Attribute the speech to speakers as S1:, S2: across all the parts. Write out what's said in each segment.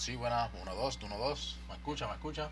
S1: Sí, buena. Uno, dos, uno, dos. ¿Me escucha? ¿Me escucha?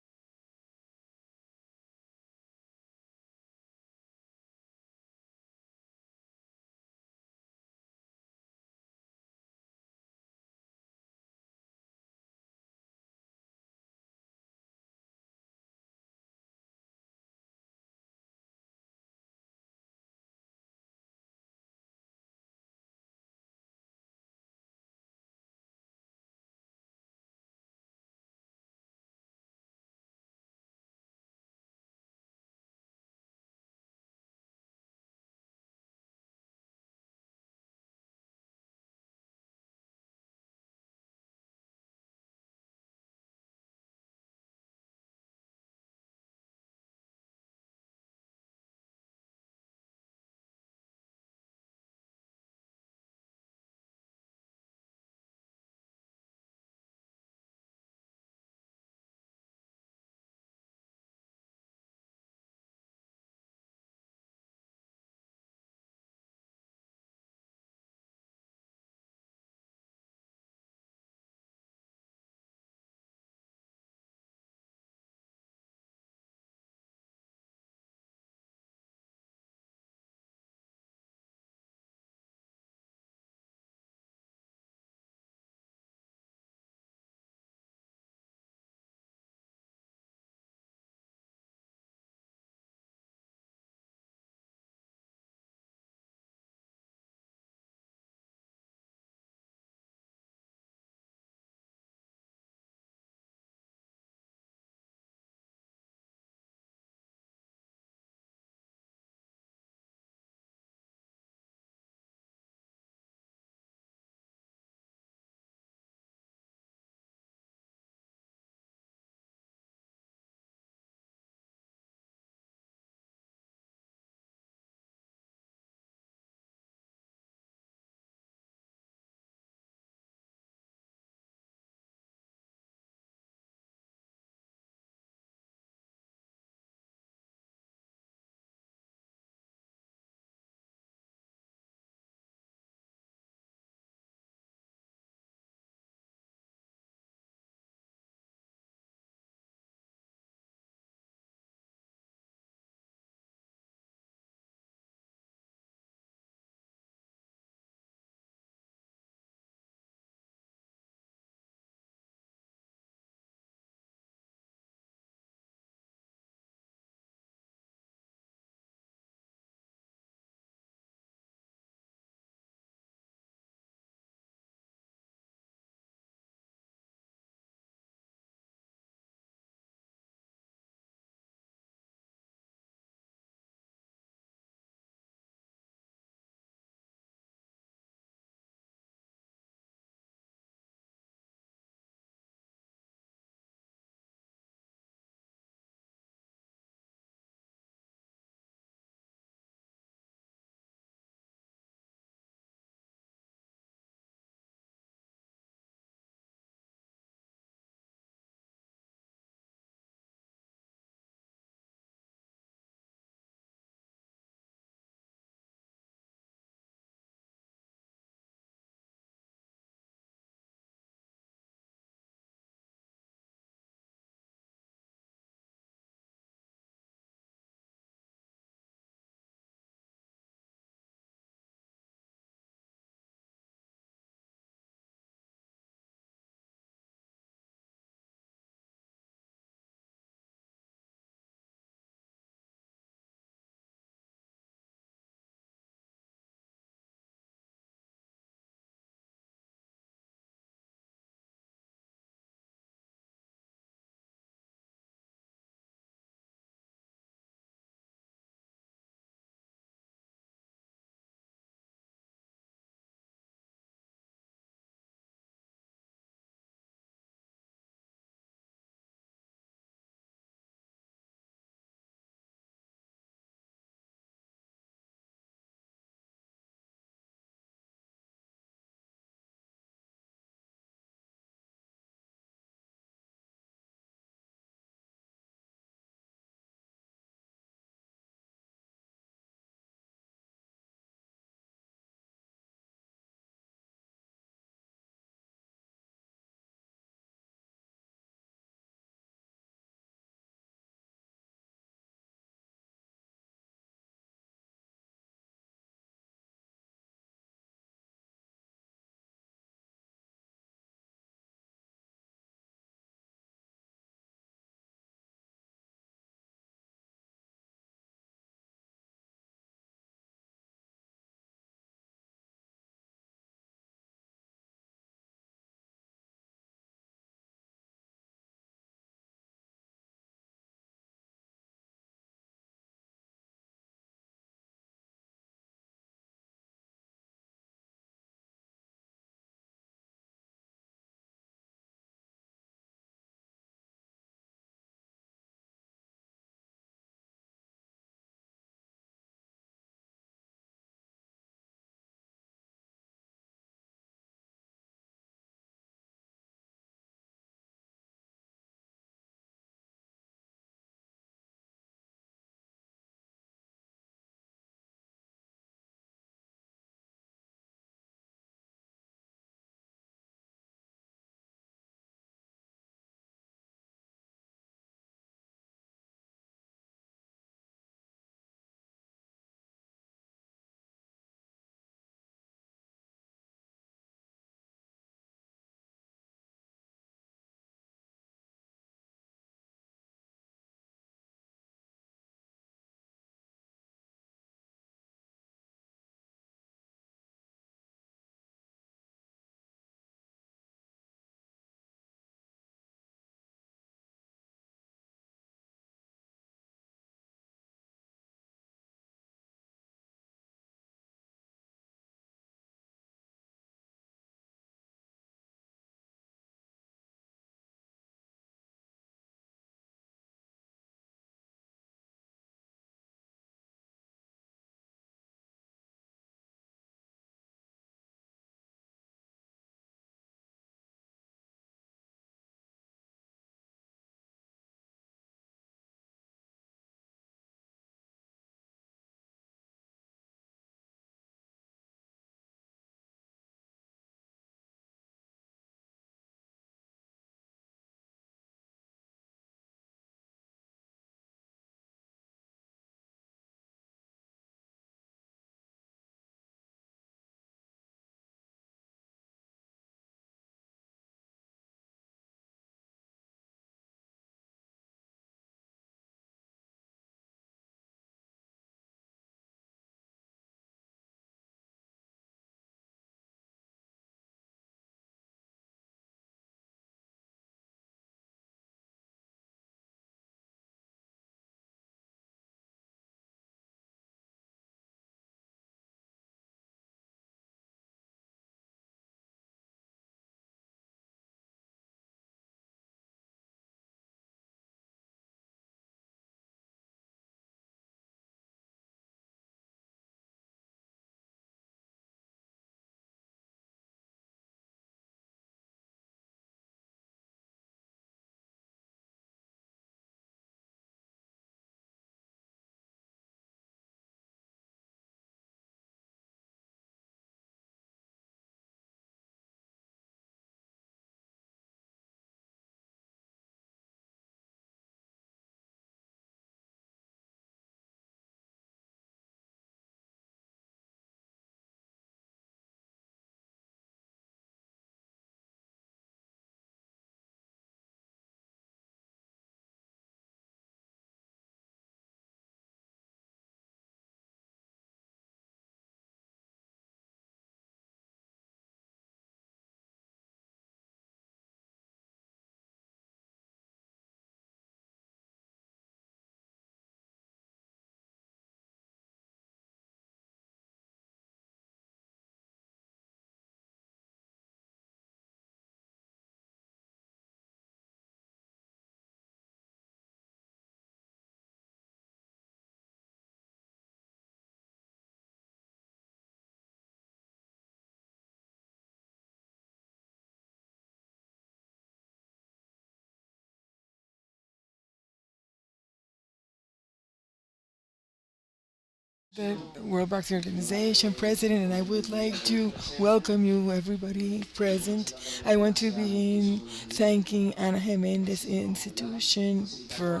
S2: the World Boxing Organization president, and I would like to welcome you, everybody present. I want to begin thanking Ana Jimenez Institution for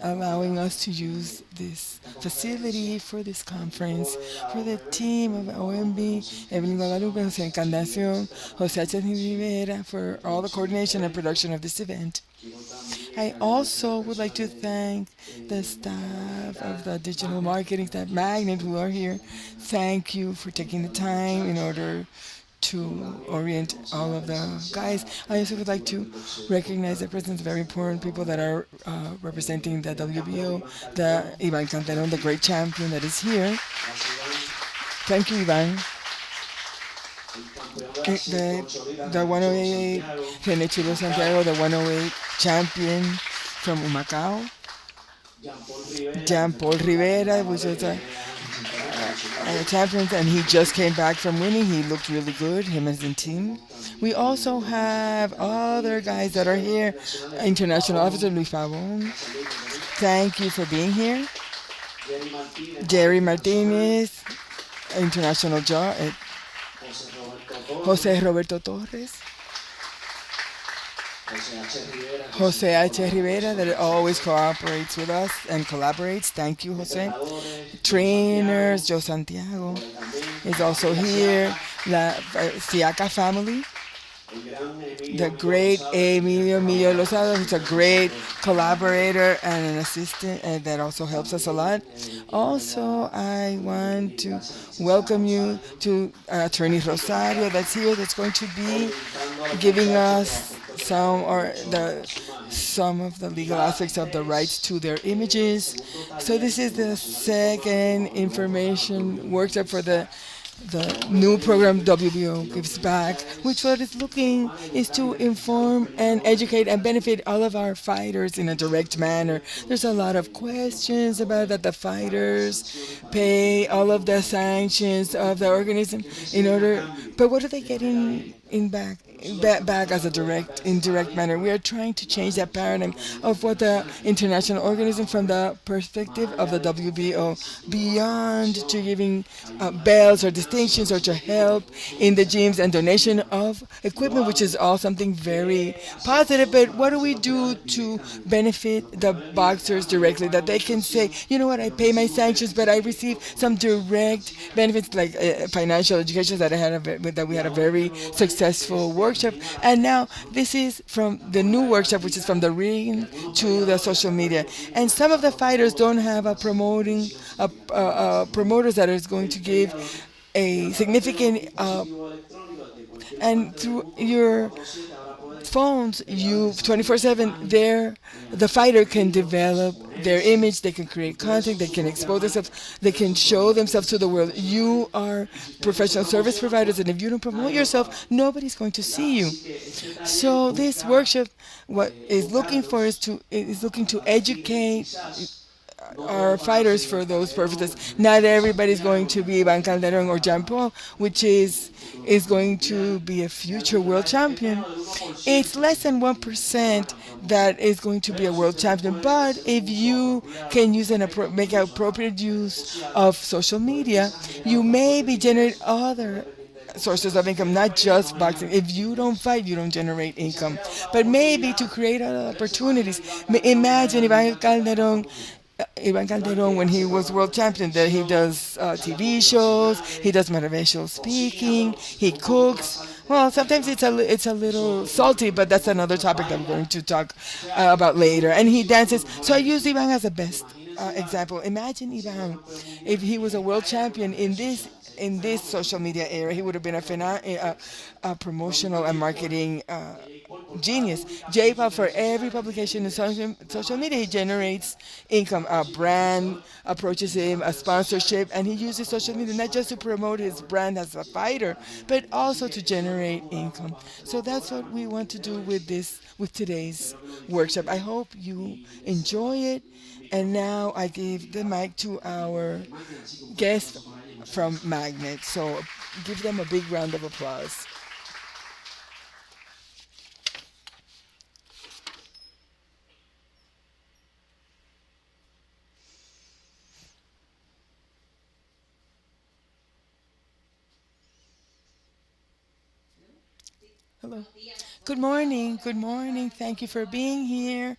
S2: allowing us to use this facility for this conference, for the team of OMB, Evelyn Guadalupe, Jose Encarnacion, Jose H. Rivera, for all the coordination and production of this event. I also would like to thank the staff of the digital marketing staff, Magnet, who are here. Thank you for taking the time in order to orient all of the guys. I also would like to recognize the presence of very important people that are representing the WBO, the Ivan Canteron, the great champion that is here. Thank you, Ivan. The 108, Rene Chulo Santiago, the 108 champion from Humacao. Jean Paul Rivera, which was a champion, and he just came back from winning. He looked really good, him as the team. We also have other guys that are here. International Officer Luis Pavon, thank you for being here. Jerry Martinez, International Jose Roberto Torres, Jose H. Rivera, that always cooperates with us and collaborates. Thank you, Jose. Trainers, Joe Santiago is also here. La Siaka family. The great Emilio Lozado, who's a great collaborator and an assistant, and that also helps us a lot. Also, I want to welcome you to Attorney Rosario that's here, that's going to be giving us some of the legal aspects of the rights to their images. So this is the second information workshop for the new program WBO Gives Back, which what it's looking is to inform and educate and benefit all of our fighters in a direct manner. There's a lot of questions about that the fighters pay all of the sanctions of the organism in order, but what are they getting in back as a indirect manner? We are trying to change that paradigm of what the international organism from the perspective of the WBO, beyond to giving bells or distinctions or to help in the gyms and donation of equipment, which is all something very positive. But what do we do to benefit the boxers directly? That they can say, you know what, I pay my sanctions, but I receive some direct benefits like financial education that we had a very successful workshop. And now this is from the new workshop, which is from the ring to the social media. And some of the fighters don't have promoters that is going to give a significant and through your phones, you 24/7 there, the fighter can develop their image, they can create content, they can expose themselves, they can show themselves to the world. You are professional service providers, and if you don't promote yourself, nobody's going to see you. So this workshop, what is looking for is looking to educate our fighters for those purposes. Not everybody's going to be Ivan Calderon or Jean Paul, which is going to be a future world champion. It's less than 1% that is going to be a world champion. But if you can use make appropriate use of social media, you maybe generate other sources of income, not just boxing. If you don't fight, you don't generate income. But maybe to create other opportunities. Imagine Ivan Calderon, when he was world champion, that he does TV shows, he does motivational speaking, he cooks. Well, sometimes it's a little salty, but that's another topic that I'm going to talk about later. And he dances. So I use Ivan as the best example. Imagine Ivan if he was a world champion in this social media era. He would have been a promotional and marketing genius. JPOP, for every publication in social media, he generates income. A brand approaches him, a sponsorship, and he uses social media not just to promote his brand as a fighter, but also to generate income. So that's what we want to do with today's workshop. I hope you enjoy it. And now I give the mic to our guest from Magnet. So give them a big round of applause. Hello. Good morning. Good morning. Thank you for being here.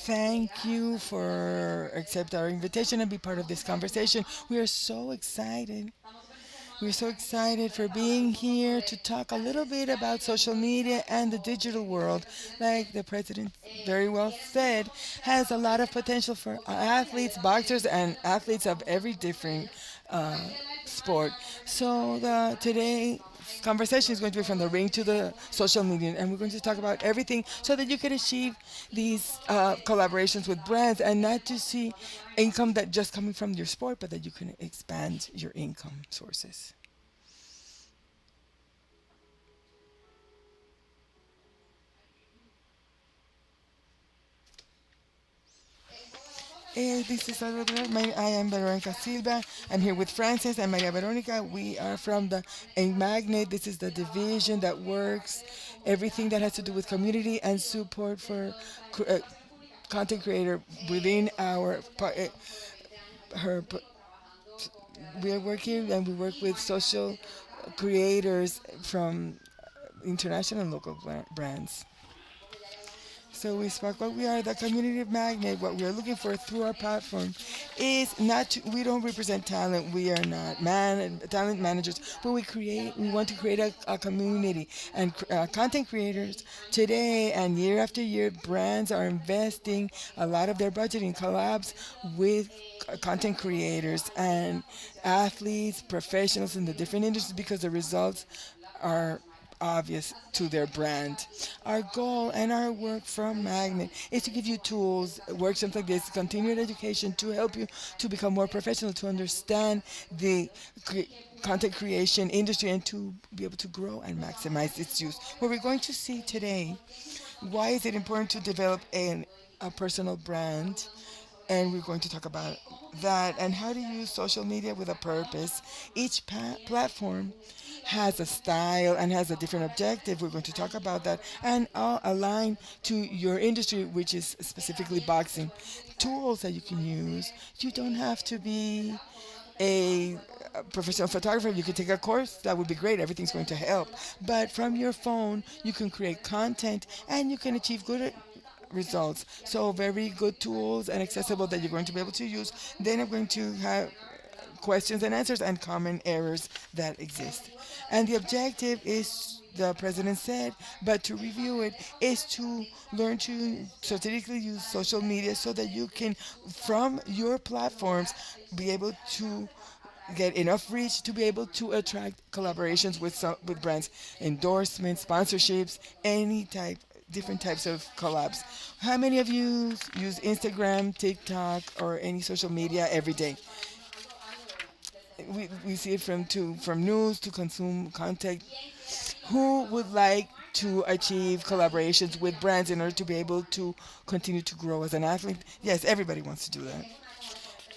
S2: Thank you for accept our invitation and be part of this conversation. We are so excited. We're so excited for being here to talk a little bit about social media and the digital world. Like the president very well said, has a lot of potential for athletes, boxers, and athletes of every different uh, sport. So today conversation is going to be from the ring to the social media, and we're going to talk about everything so that you can achieve these collaborations with brands and not to see income that just coming from your sport, but that you can expand your income sources. This is Salvador. I am Veronica Silva. I'm here with Francis and Maria Veronica. We are from the Magnet. This is the division that works everything that has to do with community and support for content creator within her. We are working and we work with social creators from international and local brands. So we spoke what we are the community magnet. What we are looking for through our platform is not to, we don't represent talent. We are not talent managers, but we want to create a community and content creators today and year after year. Brands are investing a lot of their budget in collabs with content creators and athletes, professionals in the different industries because the results are obvious to their brand. Our goal and our work from Magnet is to give you tools, workshops like this, continued education to help you to become more professional, to understand the content creation industry and to be able to grow and maximize its use. What we're going to see today, why is it important to develop a personal brand? And we're going to talk about that and how to use social media with a purpose. Each platform has a style and has a different objective. We're going to talk about that and all align to your industry, which is specifically boxing. Tools that you can use. You don't have to be a professional photographer. You can take a course. That would be great. Everything's going to help. But from your phone, you can create content and you can achieve good results. So very good tools and accessible that you're going to be able to use. Then I'm going to have questions and answers and common errors that exist. And the objective is, the president said, but to review it, is to learn to strategically use social media so that you can, from your platforms, be able to get enough reach to be able to attract collaborations with brands, endorsements, sponsorships, any type, different types of collabs. How many of you use Instagram, TikTok, or any social media every day? We see it from news to consume content. Who would like to achieve collaborations with brands in order to be able to continue to grow as an athlete? Yes, everybody wants to do that.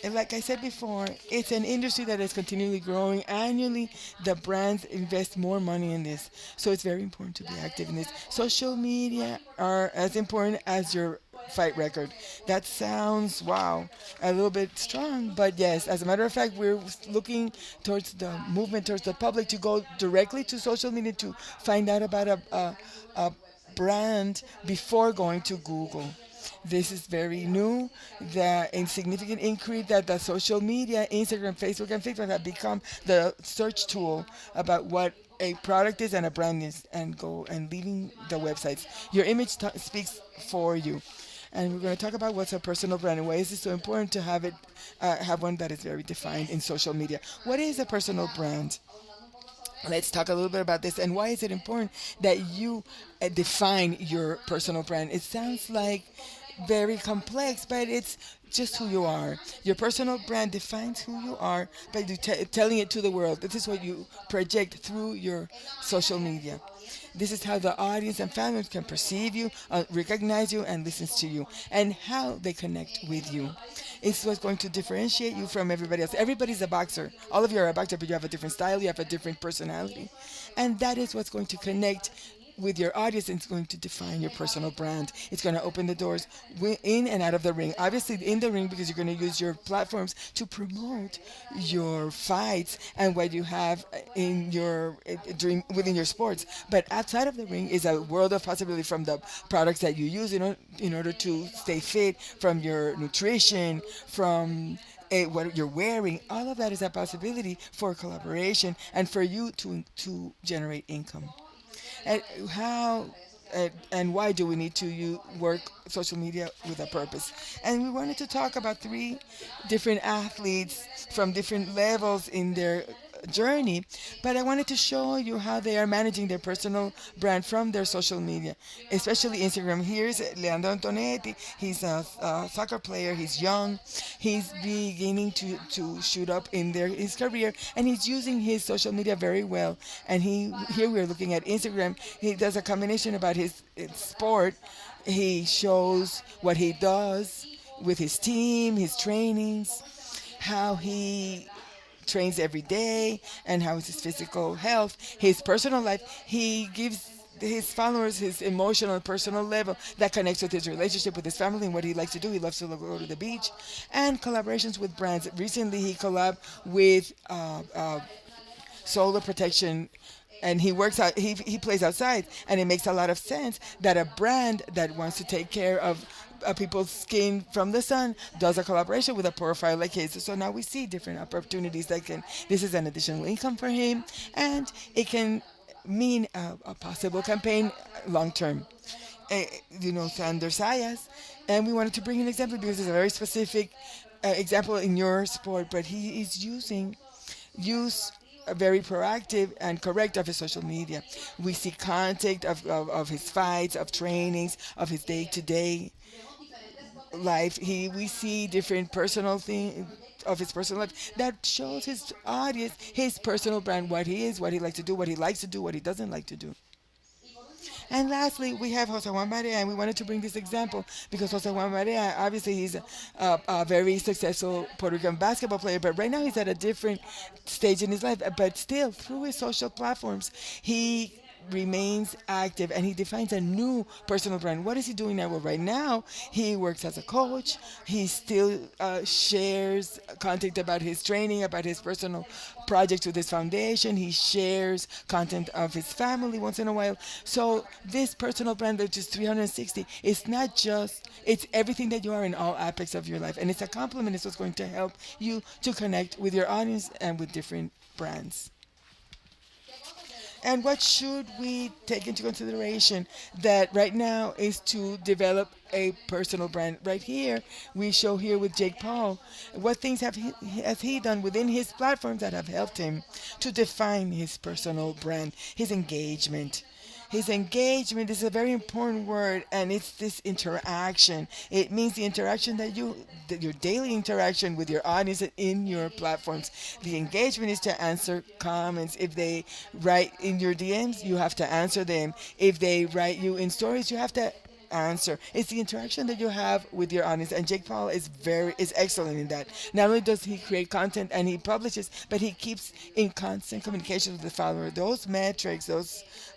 S2: And like I said before, it's an industry that is continually growing. Annually, the brands invest more money in this. So it's very important to be active in this. Social media are as important as your fight record. That sounds, wow, a little bit strong, but yes, as a matter of fact, we're looking towards the movement, towards the public to go directly to social media to find out about a brand before going to Google. This is very new. The insignificant increase that the social media, Instagram, Facebook, and Facebook have become the search tool about what a product is and a brand is, and go and leaving the websites. Your image speaks for you. And we're going to talk about what's a personal brand and why is it so important to have it, have one that is very defined in social media. What is a personal brand? Let's talk a little bit about this and why is it important that you define your personal brand. It sounds like very complex, but it's just who you are. Your personal brand defines who you are by telling it to the world. This is what you project through your social media. This is how the audience and families can perceive you, recognize you, and listens to you, and how they connect with you. It's what's going to differentiate you from everybody else. Everybody's a boxer. All of you are a boxer, but you have a different style, you have a different personality. And that is what's going to connect with your audience, it's going to define your personal brand. It's going to open the doors in and out of the ring. Obviously, in the ring because you're going to use your platforms to promote your fights and what you have in your dream within your sports. But outside of the ring is a world of possibility from the products that you use in order to stay fit, from your nutrition, from what you're wearing. All of that is a possibility for collaboration and for you to generate income. And how and why do we need to work social media with a purpose? And we wanted to talk about three different athletes from different levels in their journey, but I wanted to show you how they are managing their personal brand from their social media, especially Instagram. Here's Leandro Antonetti. He's a soccer player. He's young. He's beginning to shoot up in his career, and he's using his social media very well. And here we're looking at Instagram. He does a combination about his sport. He shows what he does with his team, his trainings, how he trains every day, and how is his physical health, his personal life. He gives his followers his emotional and personal level that connects with his relationship with his family and what he likes to do. He loves to go to the beach, and collaborations with brands. Recently, he collabed with Solar Protection, and he works out. He plays outside, and it makes a lot of sense that a brand that wants to take care of people's skin from the sun does a collaboration with a profile like his. So now we see different opportunities that can. This is an additional income for him, and it can mean a possible campaign long term. Sander Sayas, and we wanted to bring an example because it's a very specific example in your sport, but he is use very proactive and correct of his social media. We see content of his fights, of trainings, of his day-to-day life. We see different personal things of his personal life that shows his audience his personal brand, what he is, what he likes to do, what he likes to do, what he doesn't like to do. And lastly, we have Jose Juan Barea, and we wanted to bring this example because Jose Juan Barea, obviously, he's a very successful Puerto Rican basketball player, but right now he's at a different stage in his life. But still, through his social platforms, he remains active and he defines a new personal brand. What is he doing now? Well, right now he works as a coach. He still shares content about his training, about his personal projects with his foundation. He shares content of his family once in a while. So this personal brand, which is 360, it's not just, it's everything that you are in all aspects of your life, and it's a complement. It's what's going to help you to connect with your audience and with different brands. And what should we take into consideration that right now is to develop a personal brand? Right here, we show here with Jake Paul what things has he done within his platforms that have helped him to define his personal brand, his engagement. His engagement is a very important word, and it's this interaction. It means the interaction that your daily interaction with your audience and in your platforms. The engagement is to answer comments. If they write in your DMs, you have to answer them. If they write you in stories, you have to answer. It's the interaction that you have with your audience, and Jake Paul is excellent in that. Not only does he create content and he publishes, but he keeps in constant communication with the follower. Those metrics,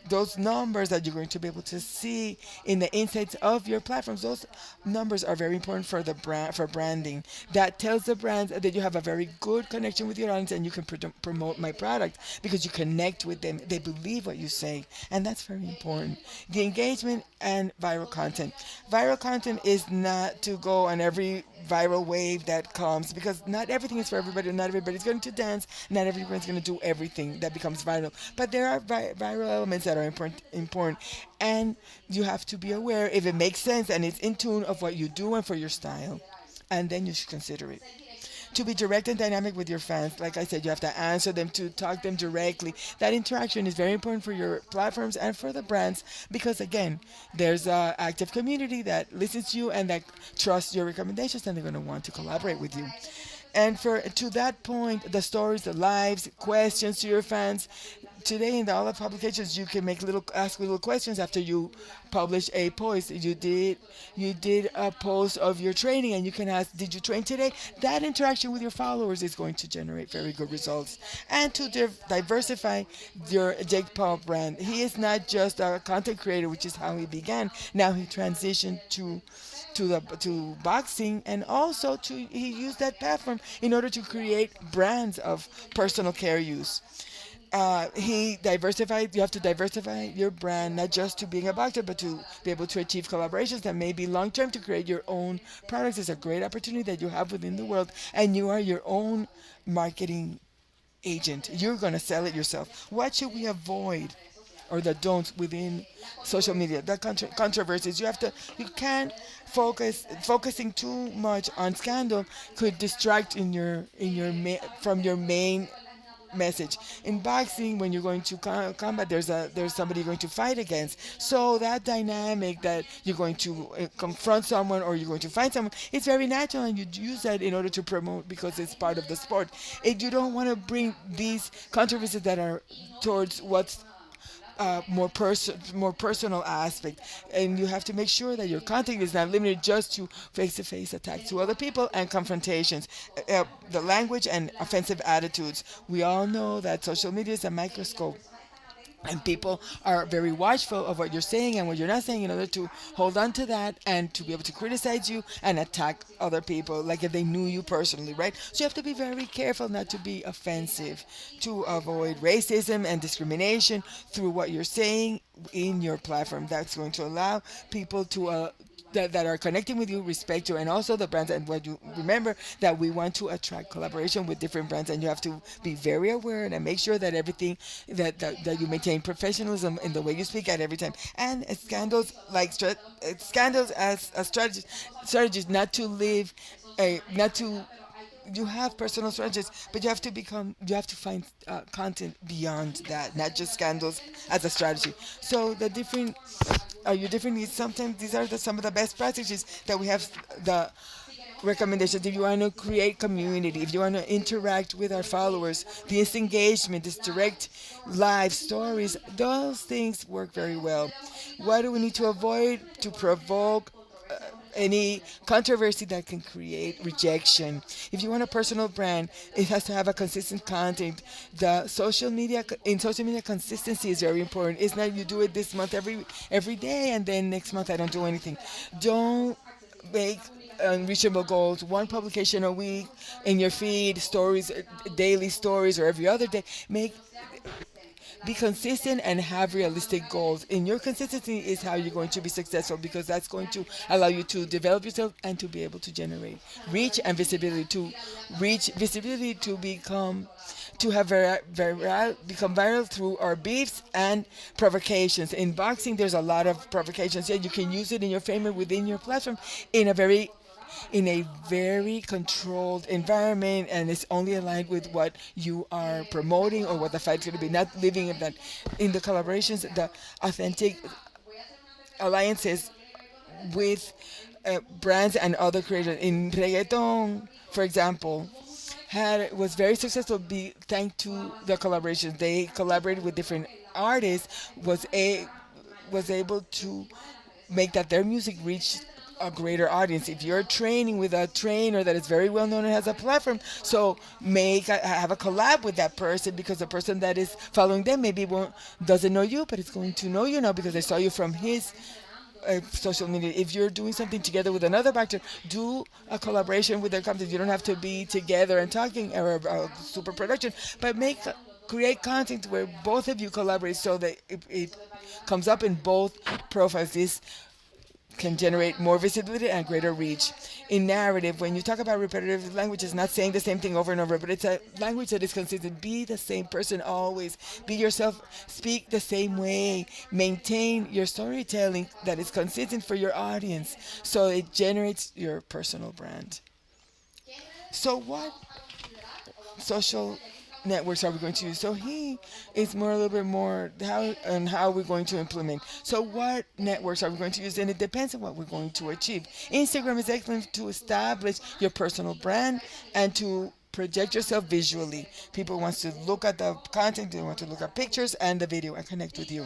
S2: those numbers that you're going to be able to see in the insights of your platforms, those numbers are very important for the brand, for branding. That tells the brands that you have a very good connection with your audience and you can promote my product because you connect with them. They believe what you say, and that's very important. The engagement and viral content. Viral content is not to go on every viral wave that comes because not everything is for everybody. Not everybody's going to dance. Not everybody's going to do everything that becomes viral. But there are viral elements that are important, and you have to be aware if it makes sense and it's in tune of what you do and for your style, and then you should consider it. To be direct and dynamic with your fans, like I said, you have to answer them, to talk to them directly. That interaction is very important for your platforms and for the brands because, again, there's an active community that listens to you and that trusts your recommendations, and they're going to want to collaborate with you. And for to that point, the stories, the lives, questions to your fans. Today in all the publications, you can ask little questions after you publish a post. You did a post of your training, and you can ask, did you train today? That interaction with your followers is going to generate very good results. And to diversify your Jake Paul brand, he is not just a content creator, which is how he began. Now he transitioned to boxing, and also to he used that platform in order to create brands of personal care use. He diversified. You have to diversify your brand, not just to being a boxer, but to be able to achieve collaborations that may be long term, to create your own products. It's a great opportunity that you have within the world, and you are your own marketing agent. You're going to sell it yourself. What should we avoid, or the don'ts within social media? The controversies. You can't focusing too much on scandal could distract from your main message. In boxing, when you're going to combat, there's somebody you're going to fight against. So that dynamic that you're going to confront someone, or you're going to fight someone, it's very natural, and you use that in order to promote, because it's part of the sport. If you don't want to bring these controversies that are towards what's more personal aspect, and you have to make sure that your content is not limited just to face-to-face attacks to other people and confrontations. The language and offensive attitudes. We all know that social media is a microscope, and people are very watchful of what you're saying and what you're not saying, in order to hold on to that and to be able to criticize you and attack other people, like if they knew you personally, right? So you have to be very careful not to be offensive, to avoid racism and discrimination through what you're saying in your platform. That's going to allow people that are connecting with you respect you, and also the brands. And what you remember, that we want to attract collaboration with different brands, and you have to be very aware and make sure that everything that you maintain professionalism in the way you speak at every time. And scandals, like scandals as a strategies, not to live a not to you have personal strategies, but you have to find content beyond that, not just scandals as a strategy. So the different your different needs. Sometimes these are some of the best practices that we have. The recommendations, if you want to create community, if you want to interact with our followers, this engagement, this direct live stories, those things work very well. What do we need to avoid to provoke any controversy that can create rejection? If you want a personal brand, it has to have a consistent content. Social media, consistency is very important. It's not you do it this month every day, and then next month I don't do anything. Don't make unreachable goals. One publication a week in your feed, stories, daily stories, or every other day. Be consistent and have realistic goals. In your consistency is how you're going to be successful, because that's going to allow you to develop yourself and to be able to generate reach and visibility. To reach visibility, to become to have become viral through our beefs and provocations. In boxing, there's a lot of provocations. Yeah, you can use it in your favor within your platform in a very controlled environment, and it's only aligned with what you are promoting or what the fight's going to be, not living in that. In the collaborations, the authentic alliances with brands and other creators. In reggaeton, for example, was very successful thanks to the collaborations. They collaborated with different artists, was able to make that their music reach a greater audience. If you're training with a trainer that is very well known and has a platform, so have a collab with that person, because the person that is following them maybe doesn't know you, but it's going to know you now because they saw you from his social media. If you're doing something together with another actor, do a collaboration with their content. You don't have to be together and talking, or super production, but create content where both of you collaborate, so that it comes up in both profiles. This can generate more visibility and greater reach. In narrative, when you talk about repetitive language, it's not saying the same thing over and over, but it's a language that is consistent. Be the same person always. Be yourself. Speak the same way. Maintain your storytelling that is consistent for your audience, so it generates your personal brand. So what social networks are we going to use? So he is a little bit more how we're going to implement. So what networks are we going to use? And it depends on what we're going to achieve. Instagram is excellent to establish your personal brand and to project yourself visually. People want to look at the content, they want to look at pictures and the video and connect with you.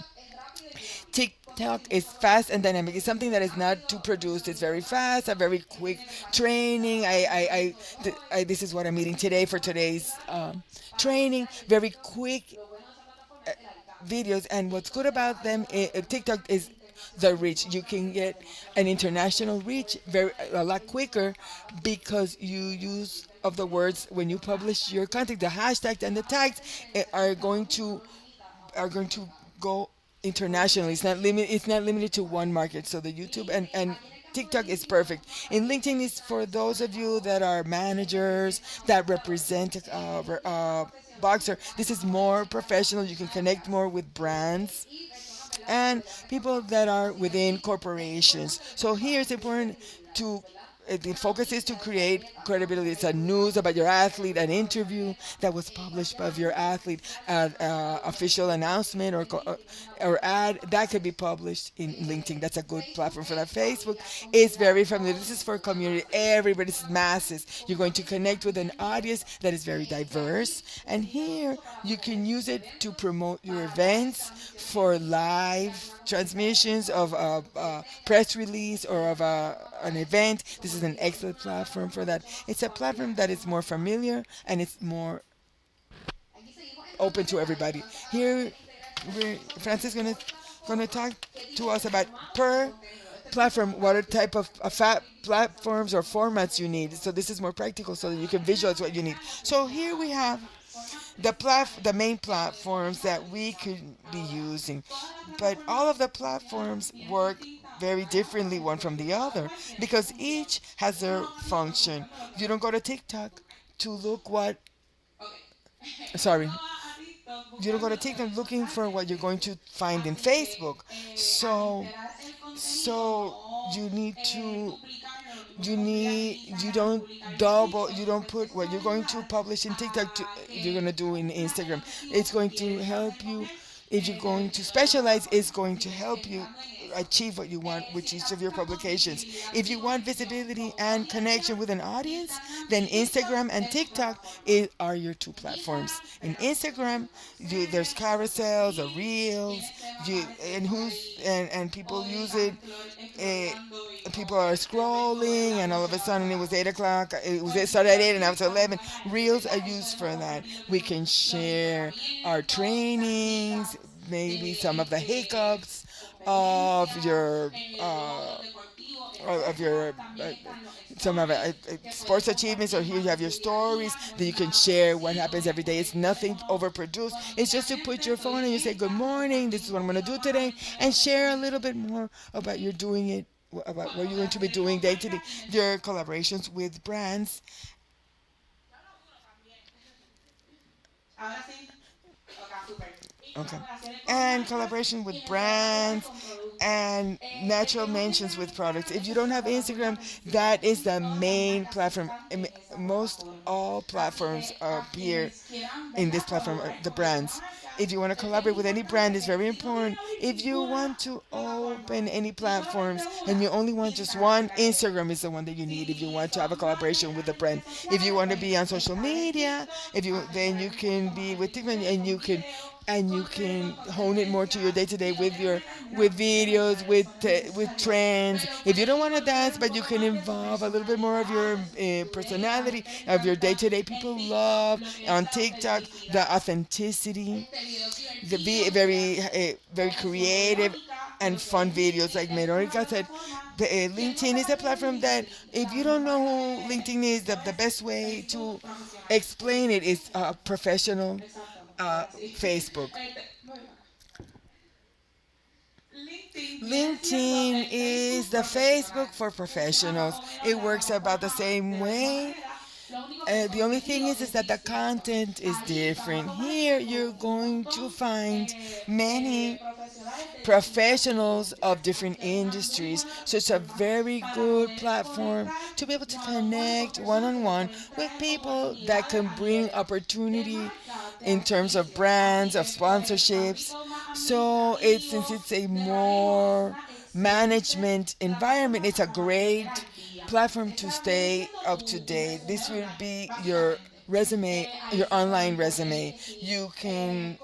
S2: TikTok is fast and dynamic. It's something that is not too produced. It's very fast, a very quick training. This is what I'm eating today for today's training. Very quick videos. And what's good about them, TikTok, is the reach. You can get an international reach very a lot quicker because you use of the words when you publish your content. The hashtag and the tags are going to go internationally. It's not limited to one market. So the YouTube and TikTok is perfect. And LinkedIn is for those of you that are managers that represent boxer. This is more professional. You can connect more with brands and people that are within corporations. So here it's important to the focus is to create credibility. It's a news about your athlete, an interview that was published of your athlete, an official announcement or ad that could be published in LinkedIn. That's a good platform for that. Facebook is very familiar. This is for community. Everybody's masses. You're going to connect with an audience that is very diverse, and here you can use it to promote your events for live transmissions of a press release or of an event. This is an excellent platform for that. It's a platform that is more familiar and it's more open to everybody. Here, Francis is gonna talk to us about per platform what type of platforms or formats you need. So this is more practical so that you can visualize what you need. So here we have the main platforms that we could be using, but all of the platforms work very differently one from the other because each has their function. You don't go to TikTok to look what sorry you don't go to TikTok looking for what you're going to find in Facebook. So you need to you don't you don't put what you're going to publish in TikTok you're going to do in Instagram. It's going to help you. If you're going to specialize, it's going to help you achieve what you want with each of your publications. If you want visibility and connection with an audience, then Instagram and TikTok are your two platforms. In Instagram, there's carousels or reels, and people use it. People are scrolling, and all of a sudden it was 8 o'clock. It started at 8, and now it's 11. Reels are used for that. We can share our trainings, maybe some of the hiccups of your of your some of sports achievements, or here you have your stories that you can share what happens every day. It's nothing overproduced. It's just to put your phone and you say good morning, this is what I'm going to do today, and share a little bit more about you're doing it, about what you're going to be doing day to day, your collaborations with brands. Okay. And collaboration with brands and natural mentions with products. If you don't have Instagram, that is the main platform. Most all platforms appear in this platform, the brands. If you want to collaborate with any brand, it's very important. If you want to open any platforms and you only want just one, Instagram is the one that you need if you want to have a collaboration with a brand. If you want to be on social media, then you can be with TikTok, and you can hone it more to your day to day with videos, with trends. If you don't want to dance, but you can involve a little bit more of your personality of your day to day. People love on TikTok the authenticity, very creative and fun videos. Like Veronica said, LinkedIn is a platform that if you don't know who LinkedIn is, the best way to explain it is professional Facebook. LinkedIn is the Facebook for professionals. It works about the same way. The only thing is that the content is different. Here you're going to find many professionals of different industries. So it's a very good platform to be able to connect one on one with people that can bring opportunity in terms of brands, of sponsorships. So since it's a more management environment, it's a great platform to stay up to date. This will be your resume, your online resume. You can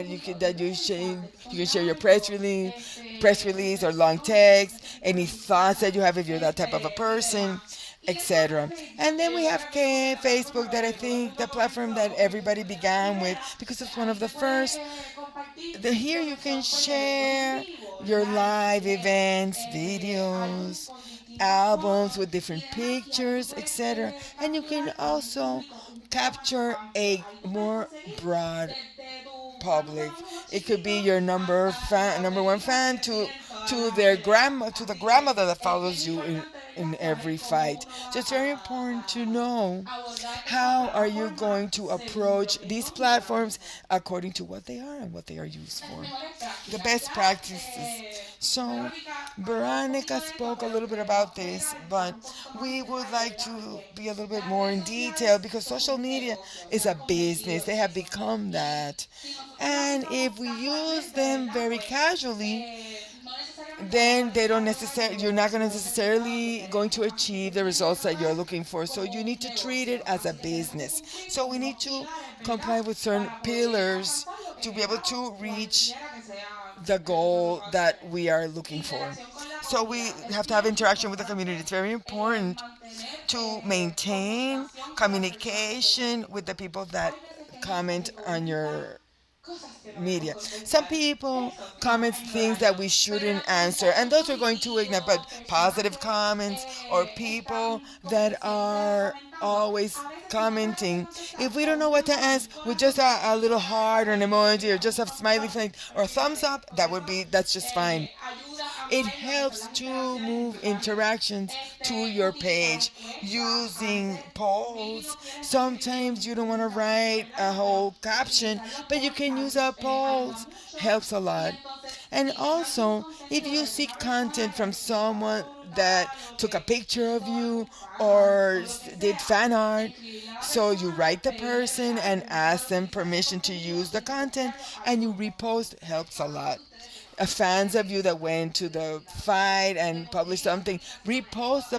S2: you can that you can share your press release or long text, any thoughts that you have if you're that type of a person, etc. And then we have Facebook, that I think the platform that everybody began with because it's one of the first. Here you can share your live events, videos, albums with different pictures, etc. And you can also capture a more broad public. It could be your number one fan to their grandma to the grandmother that follows you in every fight. So it's very important to know how are you going to approach these platforms according to what they are and what they are used for. The best practices. So Veronica spoke a little bit about this, but we would like to be a little bit more in detail because social media is a business. They have become that. And if we use them very casually, then they don't necessarily you're not going to necessarily going to achieve the results that you're looking for. So you need to treat it as a business. So we need to comply with certain pillars to be able to reach the goal that we are looking for. So we have to have interaction with the community. It's very important to maintain communication with the people that comment on your media. Some people comment things that we shouldn't answer, and those are going to ignore. But positive comments or people that are always commenting, if we don't know what to answer with just a little heart or an emoji or just a smiley face or a thumbs up, that's just fine. It helps to move interactions to your page using polls. Sometimes you don't want to write a whole caption, but you can use a polls. Helps a lot. And also, if you see content from someone that took a picture of you or did fan art, so you write the person and ask them permission to use the content and you repost, helps a lot. Fans of you that went to the fight and published something, repost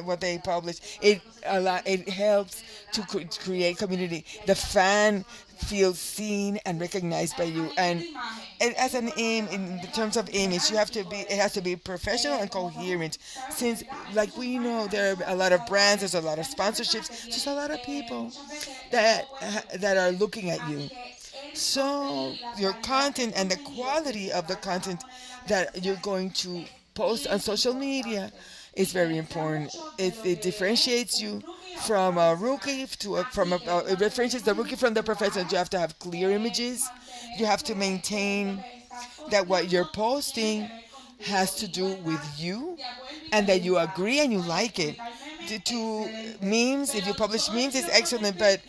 S2: what they published. It helps to create community. The fan feels seen and recognized by you, and as an aim in terms of image, it has to be professional and coherent. Since, like we know, there are a lot of brands, there's a lot of sponsorships, there's a lot of people that are looking at you. So your content and the quality of the content that you're going to post on social media is very important. It differentiates you from a rookie it differentiates the rookie from the professional. You have to have clear images. You have to maintain that what you're posting has to do with you and that you agree and you like it. To memes, if you publish memes, it's excellent, but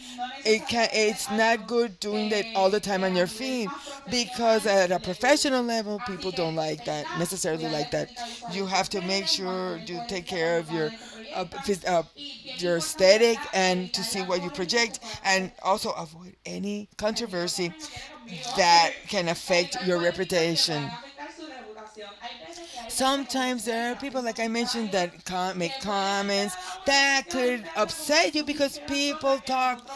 S2: it's not good doing that all the time on your feed because at a professional level, people don't like that necessarily like that. You have to make sure you take care of your aesthetic and to see what you project, and also avoid any controversy that can affect your reputation. Sometimes there are people, like I mentioned, that can't make comments that could upset you because people talk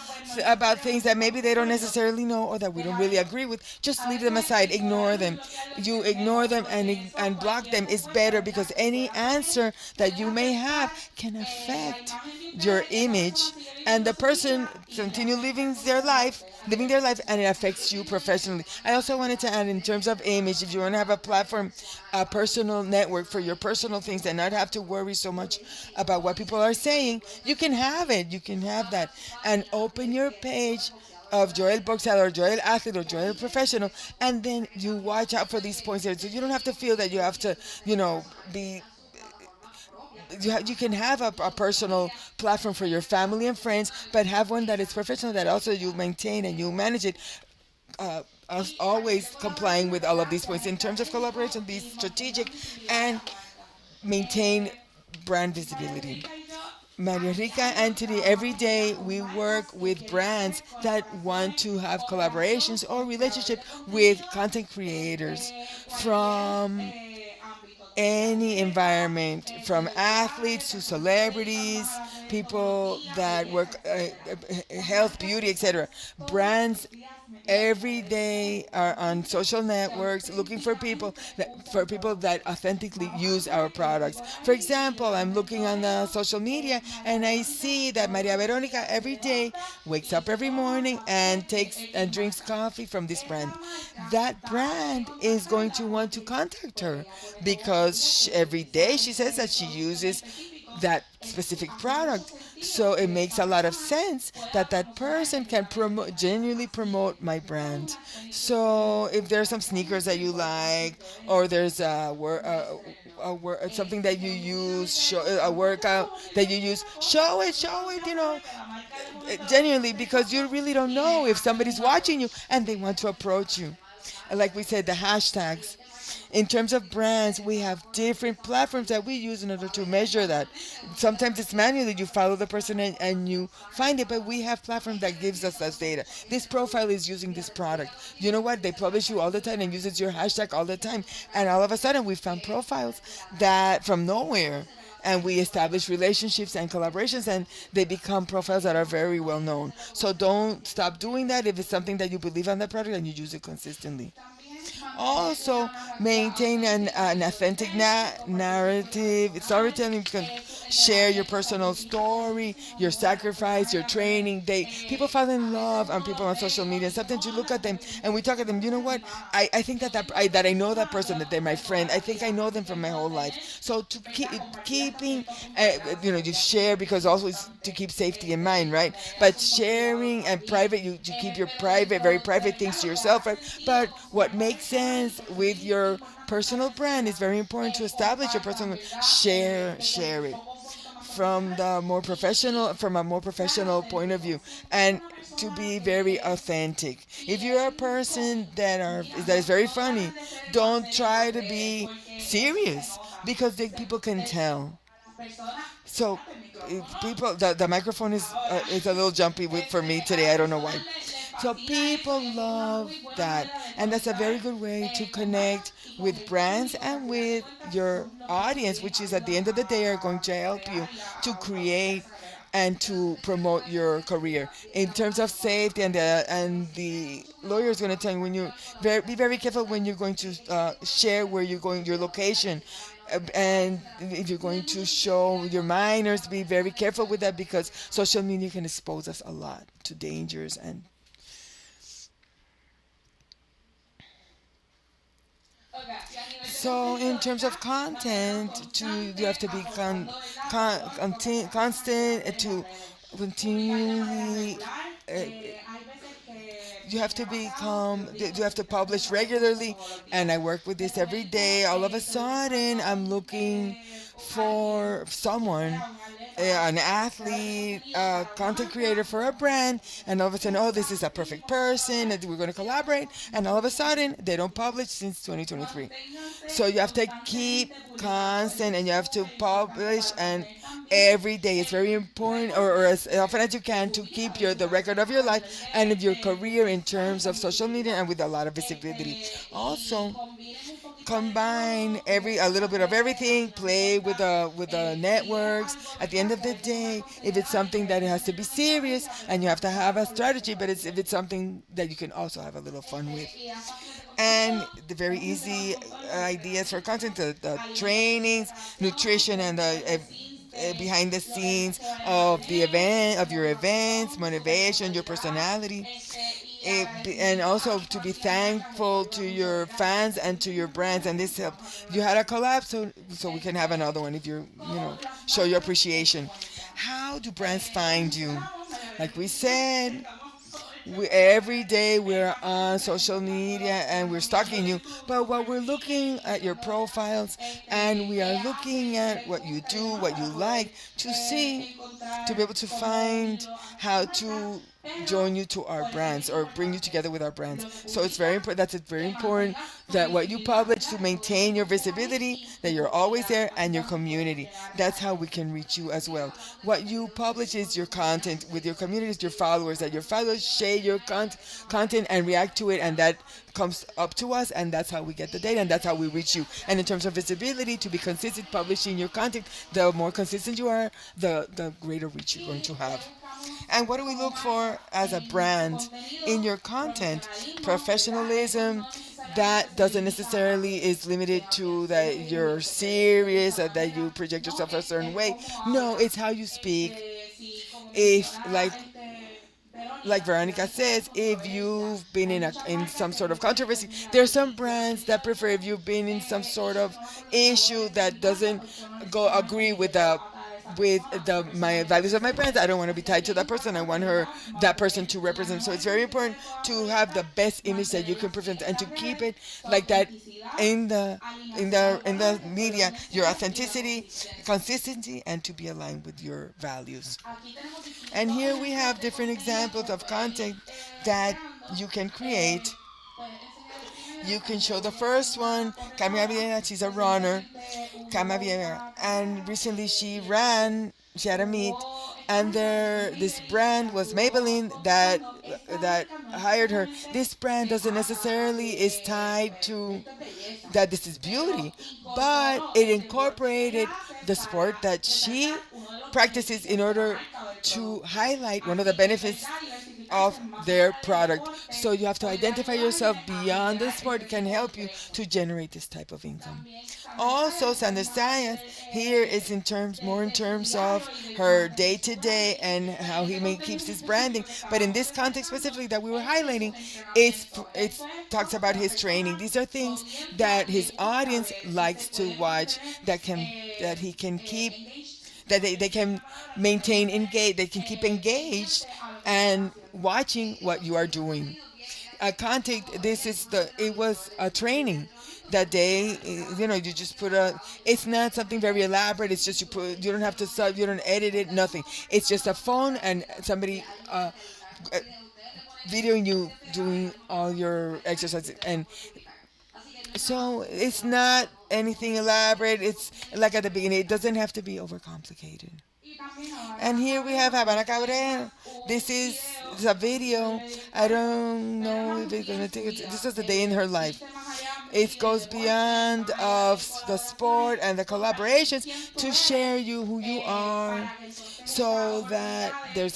S2: about things that maybe they don't necessarily know or that we don't really agree with. Just leave them aside, ignore them. You ignore them and block them is better because any answer that you may have can affect your image and the person continue living their life, and it affects you professionally. I also wanted to add in terms of image, if you want to have a platform, a personal network for your personal things and not have to worry so much about what people are saying, you can have it. You can have that. And open your page of Joel Boxer or Joel Athlete or Joel Professional, and then you watch out for these points there. So you don't have to feel that you have to, be you can have a personal platform for your family and friends, but have one that is professional that also you maintain and you manage it. Us always complying with all of these points in terms of collaboration, be strategic and maintain brand visibility. Maria Rica Anthony, every day we work with brands that want to have collaborations or relationship with content creators from any environment, from athletes to celebrities people that work health, beauty, etc. Brands every day are on social networks looking for people that authentically use our products. For example, I'm looking on the social media and I see that Maria Veronica every day wakes up every morning and takes and drinks coffee from this brand. That brand is going to want to contact her because every day she says that she uses that specific product. So it makes a lot of sense that that person can genuinely promote my brand. So if there's some sneakers that you like, or there's something that you use, a workout that you use, show it, genuinely, because you really don't know if somebody's watching you and they want to approach you. And like we said, the hashtags. In terms of brands, we have different platforms that we use in order to measure that. Sometimes it's manually, you follow the person and you find it, but we have platforms that gives us that data. This profile is using this product. You know what? They publish you all the time and uses your hashtag all the time. And all of a sudden we found profiles that from nowhere, and we establish relationships and collaborations, and they become profiles that are very well known. So don't stop doing that if it's something that you believe on the product and you use it consistently. Also, maintain an authentic narrative. Storytelling, you can share your personal story, your sacrifice, your training. People fall in love on people on social media. Sometimes you look at them and we talk at them. You know what? I think that I know that person, that they're my friend. I think I know them from my whole life. So to keeping, you share because also it's to keep safety in mind, right? But sharing and private, you keep your private, very private things to yourself, right? But what makes sense with your personal brand is very important to establish your personal. Share it from a more professional point of view, and to be very authentic. If you're a person that is very funny, don't try to be serious because people can tell. So if people, the microphone is a little jumpy for me today. I don't know why. So people love that, and that's a very good way to connect with brands and with your audience, which is at the end of the day are going to help you to create and to promote your career. In terms of safety, and the lawyer is going to tell you when be very careful when you're going to share where you're going, your location. And if you're going to show your minors, be very careful with that because social media can expose us a lot to dangers. And so, in terms of content, you have to be constant to continually. You have to you have to publish regularly, and I work with this every day. All of a sudden I'm looking for someone, an athlete, a content creator for a brand, and all of a sudden, oh, this is a perfect person and we're going to collaborate, and all of a sudden they don't publish since 2023. So you have to keep constant and you have to publish, and every day it's very important, or as often as you can, to keep the record of your life and of your career in terms of social media and with a lot of visibility. Also, combine a little bit of everything. Play with the networks. At the end of the day, if it's something that it has to be serious and you have to have a strategy, but if it's something that you can also have a little fun with. And the very easy ideas for content, the trainings, nutrition, and the behind the scenes of the event, of your events, motivation, your personality. And also to be thankful to your fans and to your brands, and this help. You had a collab, so we can have another one if show your appreciation. How do brands find you? Like we said, every day we're on social media and we're stalking you, but while we're looking at your profiles and we are looking at what you do, what you like, to be able to find how to join you to our brands or bring you together with our brands. So it's very important. That's very important that what you publish to maintain your visibility, that you're always there, and your community. That's how we can reach you as well. What you publish is your content with your communities, your followers. That your followers share your content and react to it, and that comes up to us, and that's how we get the data, and that's how we reach you. And in terms of visibility, to be consistent publishing your content, the more consistent you are, the greater reach you're going to have. And what do we look for as a brand in your content? Professionalism. That doesn't necessarily is limited to that you're serious or that you project yourself a certain way. No, it's how you speak. If like Veronica says, if you've been in some sort of controversy, there are some brands that prefer if you've been in some sort of issue that doesn't go agree with the my values of my brand. I don't want to be tied to that person. I want that person to represent. So it's very important to have the best image that you can present and to keep it like that in the media. Your authenticity, consistency, and to be aligned with your values. And here we have different examples of content that you can create. You can show the first one, Camila Vieira. She's a runner, Camila Vieira, and recently she ran. She had a meet, and this brand was Maybelline that hired her. This brand doesn't necessarily is tied to that this is beauty, but it incorporated the sport that she practices in order to highlight one of the benefits of their product. So you have to identify yourself beyond the sport. It can help you to generate this type of income. Also, Sandra Sayas here is more in terms of her day to day and how keeps his branding. But in this context specifically that we were highlighting, it talks about his training. These are things that his audience likes to watch that he can keep that they can maintain engaged, they can keep engaged and watching what you are doing. Content, it was a training that day. You just it's not something very elaborate. It's just you don't have to sub, you don't edit it, nothing. It's just a phone and somebody videoing you doing all your exercises. And so it's not anything elaborate. It's like at the beginning, it doesn't have to be overcomplicated. And here we have Habana Cabrera. This is a video. I don't know if it's gonna take it. This is a day in her life. It goes beyond of the sport and the collaborations to share you who you are, so that there's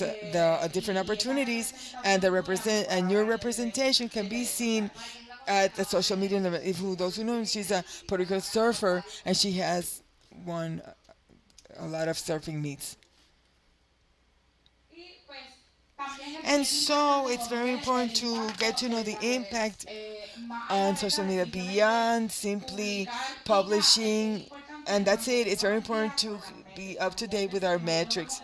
S2: different opportunities and your representation can be seen at the social media. If those who know, she's a Puerto Rican surfer and she has won a lot of surfing meets. And so it's very important to get to know the impact on social media beyond simply publishing. And that's it. It's very important to be up to date with our metrics.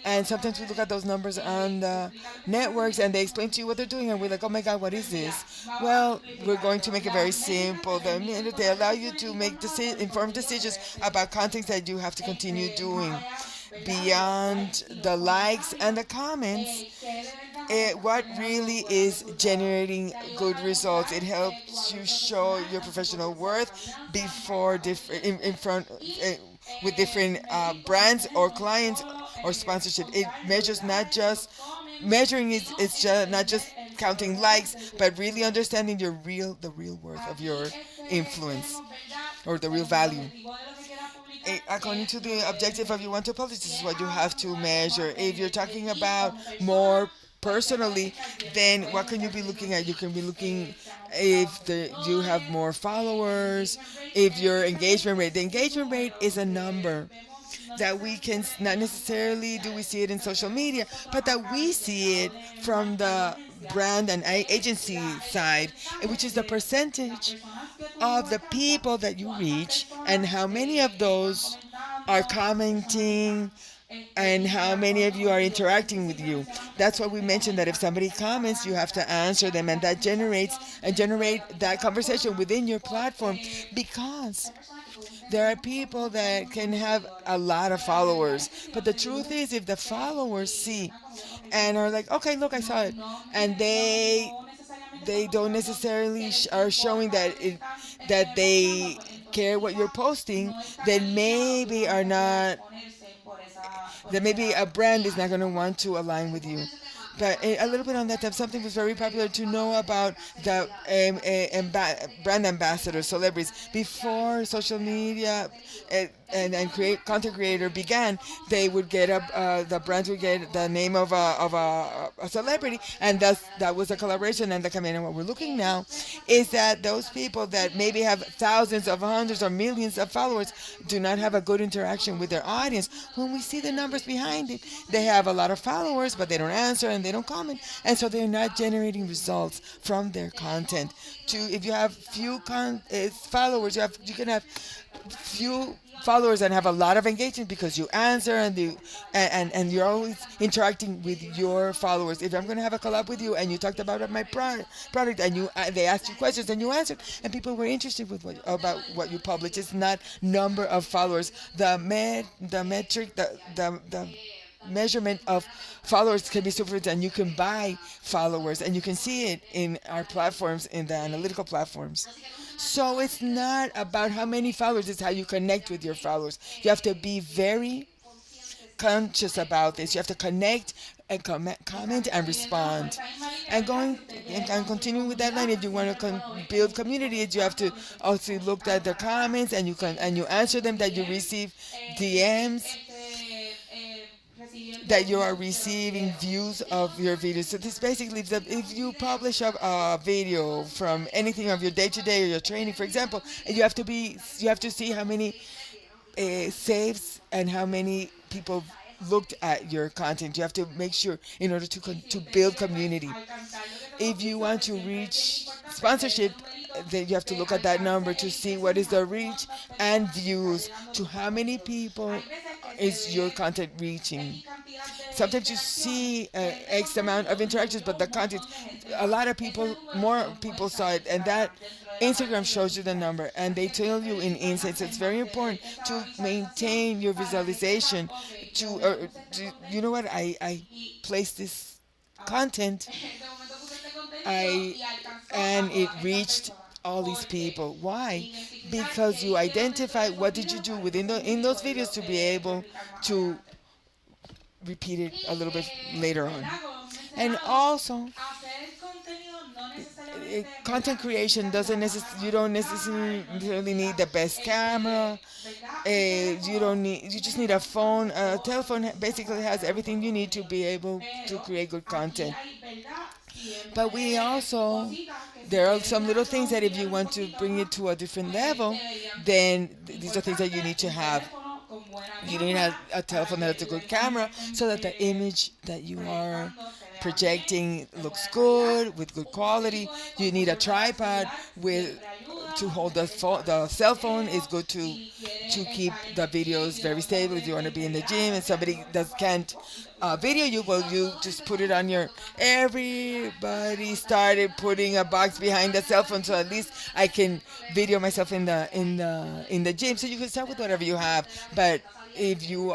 S2: And sometimes we look at those numbers on the networks and they explain to you what they're doing, and we're like, oh my God, what is this? Well, we're going to make it very simple. They allow you to make informed decisions about content that you have to continue doing. Beyond the likes and the comments, what really is generating good results? It helps you show your professional worth before in front with different brands or clients or sponsorship. It measures not just measuring is just not just counting likes, but really understanding the real worth of your influence or the real value. According to the objective of you want to publish, this is what you have to measure. If you're talking about more personally, then what can you be looking at? You can be looking if you have more followers, if your engagement rate. The engagement rate is a number that we can not necessarily do we see it in social media, but that we see it from the brand and agency side, which is the percentage of the people that you reach and how many of those are commenting and how many of you are interacting with you. That's why we mentioned that if somebody comments, you have to answer them, and that generate that conversation within your platform, because There are people that can have a lot of followers, but the truth is, if the followers see and are like, okay, look, I saw it, and they don't necessarily are showing that they care what you're posting, then maybe are not that maybe a brand is not going to want to align with you. But a little bit on that, something was very popular to know about the brand ambassadors, celebrities. Before social media and create content creator began, they would get up, the brands would get the name of a celebrity, and that was a collaboration and the campaign. And what we're looking now is that those people that maybe have thousands of hundreds or millions of followers do not have a good interaction with their audience. When we see the numbers behind it, they have a lot of followers, but they don't answer and they don't comment, and so they're not generating results from their content. If you have few followers, you can have few followers and have a lot of engagement because you answer and you're always interacting with your followers. If I'm going to have a collab with you and you talked about my product and they asked you questions and you answered and people were interested with about what you publish, it's not number of followers. The metric, the measurement of followers can be super, and you can buy followers and you can see it in our platforms, in the analytical platforms. So it's not about how many followers, it's how you connect with your followers. You have to be very conscious about this. You have to connect and comment and respond. And continuing with that line, if you want to build communities, you have to also look at the comments and you answer them, that you receive DMs, that you are receiving views of your videos. So this basically, if you publish a video from anything of your day to day or your training, for example, and you have to see how many saves and how many people looked at your content. You have to make sure in order to build community. If you want to reach sponsorship, then you have to look at that number to see what is the reach and views, to how many people is your content reaching. Sometimes you see X amount of interactions, but the content, a lot of people, more people saw it, and that Instagram shows you the number, and they tell you in insights. It's very important to maintain your visualization. You know what? I place this content, and it reached all these people. Why? Because you identify what did you do in those videos to be able to repeat it a little bit later on. And also, content creation doesn't necessarily, you don't necessarily need the best camera. You just need a phone. A telephone basically has everything you need to be able to create good content. But there are some little things that if you want to bring it to a different level, then these are things that you need to have. You need a telephone that has a good camera so that the image that you are projecting looks good, with good quality. You need a tripod to hold the cell phone. Is good to keep the videos very stable. If you want to be in the gym and somebody can't video you, well, you just put it on your. Everybody started putting a box behind the cell phone, so at least I can video myself in the gym. So you can start with whatever you have, but if you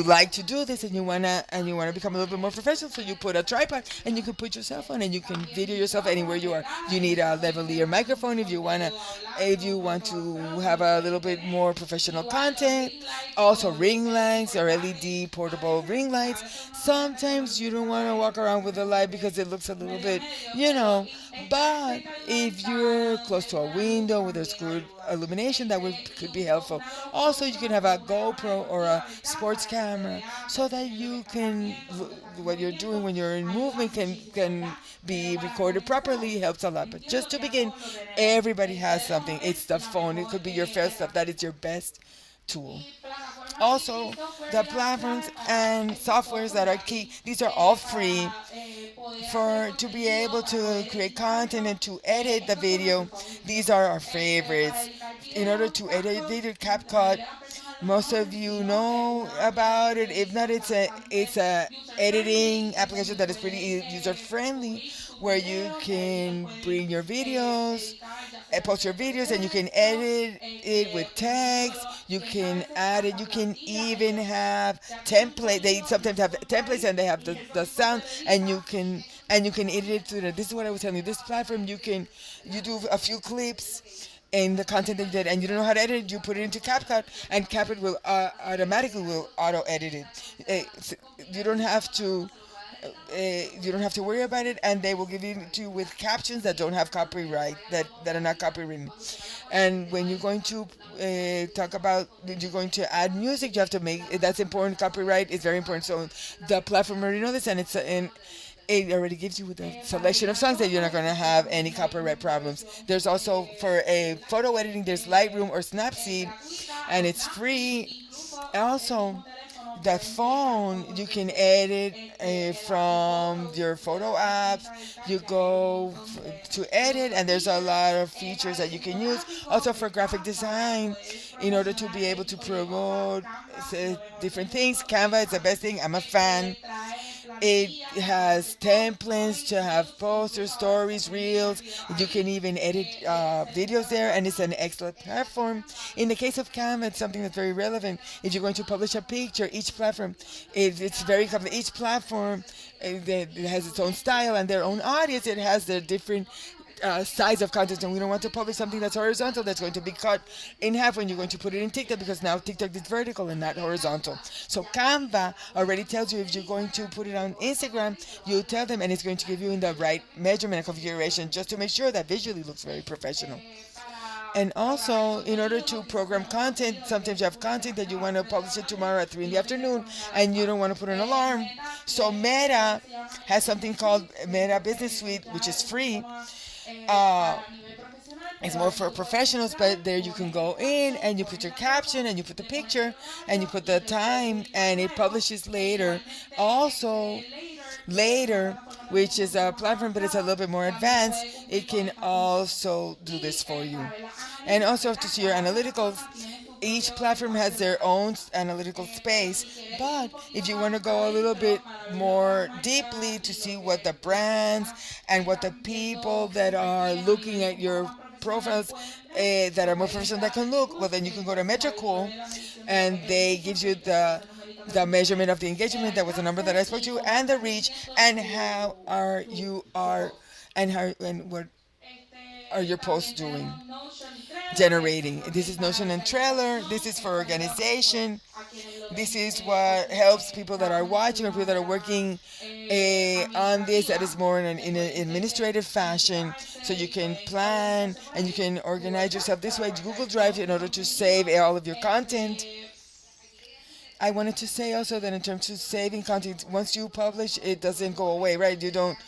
S2: like to do this and you wanna become a little bit more professional, so you put a tripod and you can put your cell phone and you can video yourself anywhere you are. You need a lavalier microphone if you want to have a little bit more professional content. Also ring lights or LED portable ring lights. Sometimes you don't want to walk around with a light because it looks a little bit, but if you're close to a window where there's good illumination, could be helpful. Also, you can have a GoPro or a sports camera so that what you're doing when you're in movement can be recorded properly. Helps a lot. But just to begin, everybody has something. It's the phone. It could be your first stuff. That is your best tool. Also, the platforms and softwares that are key, these are all free to be able to create content and to edit the video. These are our favorites. In order to edit video, CapCut, most of you know about it. If not, it's a editing application that is pretty user friendly, where you can bring your videos post your videos, and you can edit it with text. You can add it. You can even have template. They sometimes have templates, and they have the sound, and you can edit it through the. This is what I was telling you. This platform, you do a few clips in the content that you did, and you don't know how to edit it, you put it into CapCut, and CapCut will automatically will auto edit it. You don't have to. You don't have to worry about it, and they will give it to you with captions that don't have copyright, that are not copywritten. And when you're going to talk about that you're going to add music, you have to make that's important. Copyright is very important. So the platform already know this, and it already gives you the selection of songs that you're not going to have any copyright problems. There's also for a photo editing, there's Lightroom or Snapseed, and it's free. Also, that phone you can edit from your photo apps. You go to edit, and there's a lot of features that you can use. Also for graphic design, in order to be able to promote different things. Canva is the best thing. I'm a fan. It has templates to have posters, stories, reels. You can even edit videos there, and it's an excellent platform. In the case of Canva, it's something that's very relevant. If you're going to publish a picture, each platform, it's very common. Each platform it has its own style and their own audience. It has their different size of content, and we don't want to publish something that's horizontal that's going to be cut in half when you're going to put it in TikTok, because now TikTok is vertical and not horizontal. So Canva already tells you if you're going to put it on Instagram, you tell them, and it's going to give you in the right measurement and configuration, just to make sure that visually looks very professional. And also, in order to program content, sometimes you have content that you want to publish it tomorrow at 3 in the afternoon, and you don't want to put an alarm. So Meta has something called Meta Business Suite, which is free. uh, it's more for professionals, but there you can go in and you put your caption and you put the picture and you put the time, and it publishes later. Also, later, which is a platform, but it's a little bit more advanced, it can also do this for you. And also to see your analyticals, each platform has their own analytical space, but if you want to go a little bit more deeply to see what the brands and what the people that are looking at your profiles that are more professional that can look, well, then you can go to Metricool, and they give you the measurement of the engagement. That was the number that I spoke to, and the reach, and how are you are, and how and what are your posts doing, generating. This is Notion and Trailer. This is for organization. This is what helps people that are watching or people that are working on this, that is more in an administrative fashion. So you can plan and you can organize yourself this way. Google Drive in order to save all of your content. I wanted to say also that in terms of saving content, once you publish, it doesn't go away, right? You don't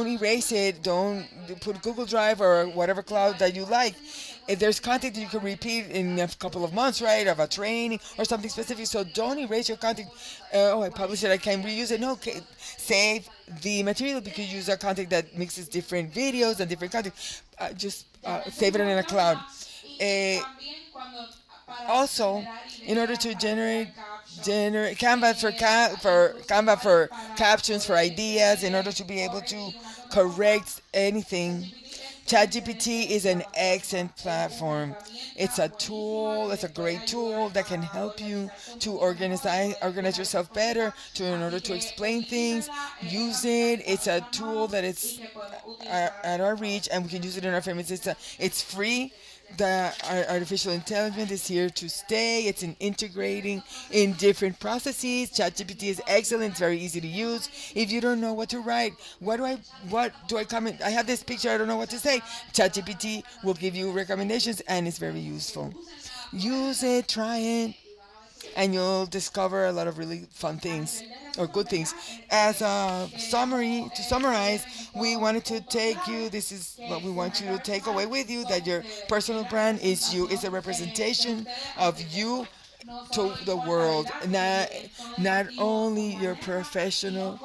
S2: erase it. Don't put Google Drive or whatever cloud that you like. If there's content that you can repeat in a couple of months, right, of a training or something specific, so don't erase your content. Oh, I published it, I can reuse it. No, okay. Save the material, because you use a content that mixes different videos and different content. Just save it in a cloud. Uh, Also, in order to generate Canva for captions, for ideas, in order to be able to correct anything, ChatGPT is an excellent platform. It's a tool. It's a great tool that can help you to organize yourself better, to in order to explain things. Use it. It's a tool that it's at our reach, and we can use it in our families. It's free. The artificial intelligence is here to stay. It's in integrating in different processes. ChatGPT is excellent. It's very easy to use. If you don't know what to write, what do I comment? I have this picture. I don't know what to say. ChatGPT will give you recommendations, and it's very useful. Use it. Try it, and you'll discover a lot of really fun things or good things. As a summary, to summarize, we wanted to take you, this is what we want you to take away with you, that your personal brand is you, is a representation of you to the world, not only your professional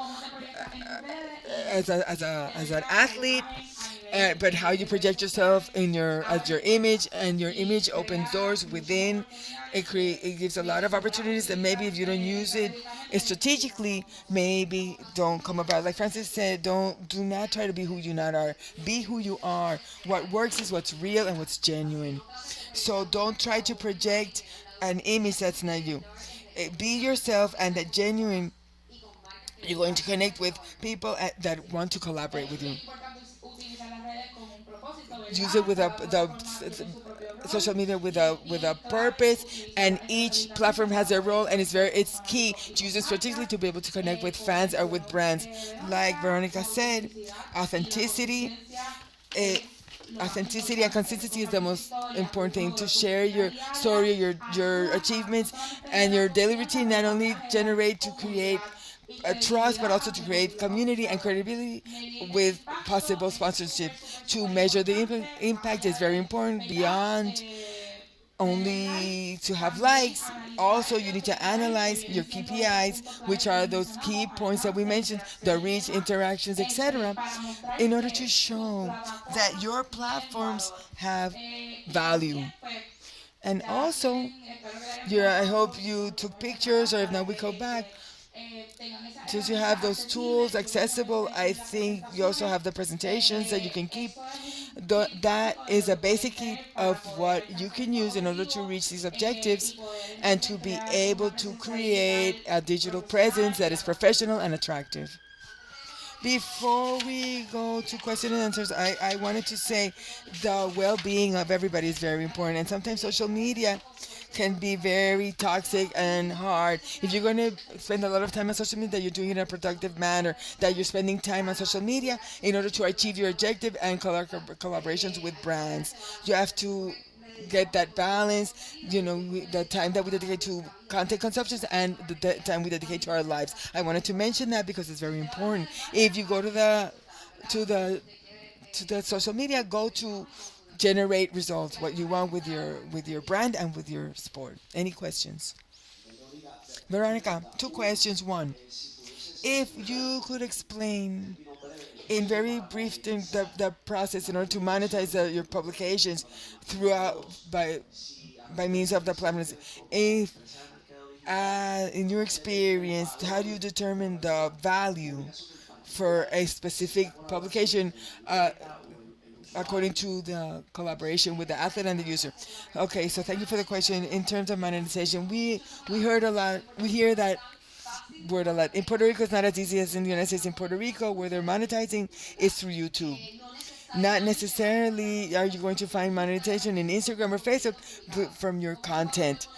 S2: as an athlete, but how you project yourself in your as your image, and your image opens doors within. It gives a lot of opportunities that maybe if you don't use it strategically, maybe don't come about. Like Francis said, do not try to be who you not are. Be who you are. What works is what's real and what's genuine. So don't try to project an image that's not you. Be yourself, and that genuine, you're going to connect with people that want to collaborate with you. Use it with the social media with a purpose, and each platform has their role, and it's key to use it strategically to be able to connect with fans or with brands. Like Veronica said, authenticity. eh, Authenticity and consistency is the most important thing. To share your story, your achievements, and your daily routine, not only generate to create a trust, but also to create community and credibility with possible sponsorship. To measure the impact is very important beyond only to have likes. Also, you need to analyze your KPIs, which are those key points that we mentioned, the reach, interactions, etc., in order to show that your platforms have value. And also, I hope you took pictures, or if not, we go back. Since you have those tools accessible, I think you also have the presentations that you can keep. That is a basic key of what you can use in order to reach these objectives and to be able to create a digital presence that is professional and attractive. Before we go to question and answers, I wanted to say the well being of everybody is very important. And sometimes social media can be very toxic and hard. If you're going to spend a lot of time on social media, you're doing it in a productive manner, that you're spending time on social media in order to achieve your objective and collaborations with brands. You have to get that balance, the time that we dedicate to content consumptions and the time we dedicate to our lives. I wanted to mention that because it's very important. If you go to the to the social media, go to generate results, what you want with your brand and with your sport. Any questions? Veronica, two questions. One, if you could explain in very brief things the process in order to monetize your publications throughout by means of the platforms. If in your experience, how do you determine the value for a specific publication according to the collaboration with the athlete and the user? Okay, so thank you for the question. In terms of monetization, we heard a lot. We hear that word a lot. In Puerto Rico, it's not as easy as in the United States. In Puerto Rico, where they're monetizing is through YouTube. Not necessarily are you going to find monetization in Instagram or Facebook from your content.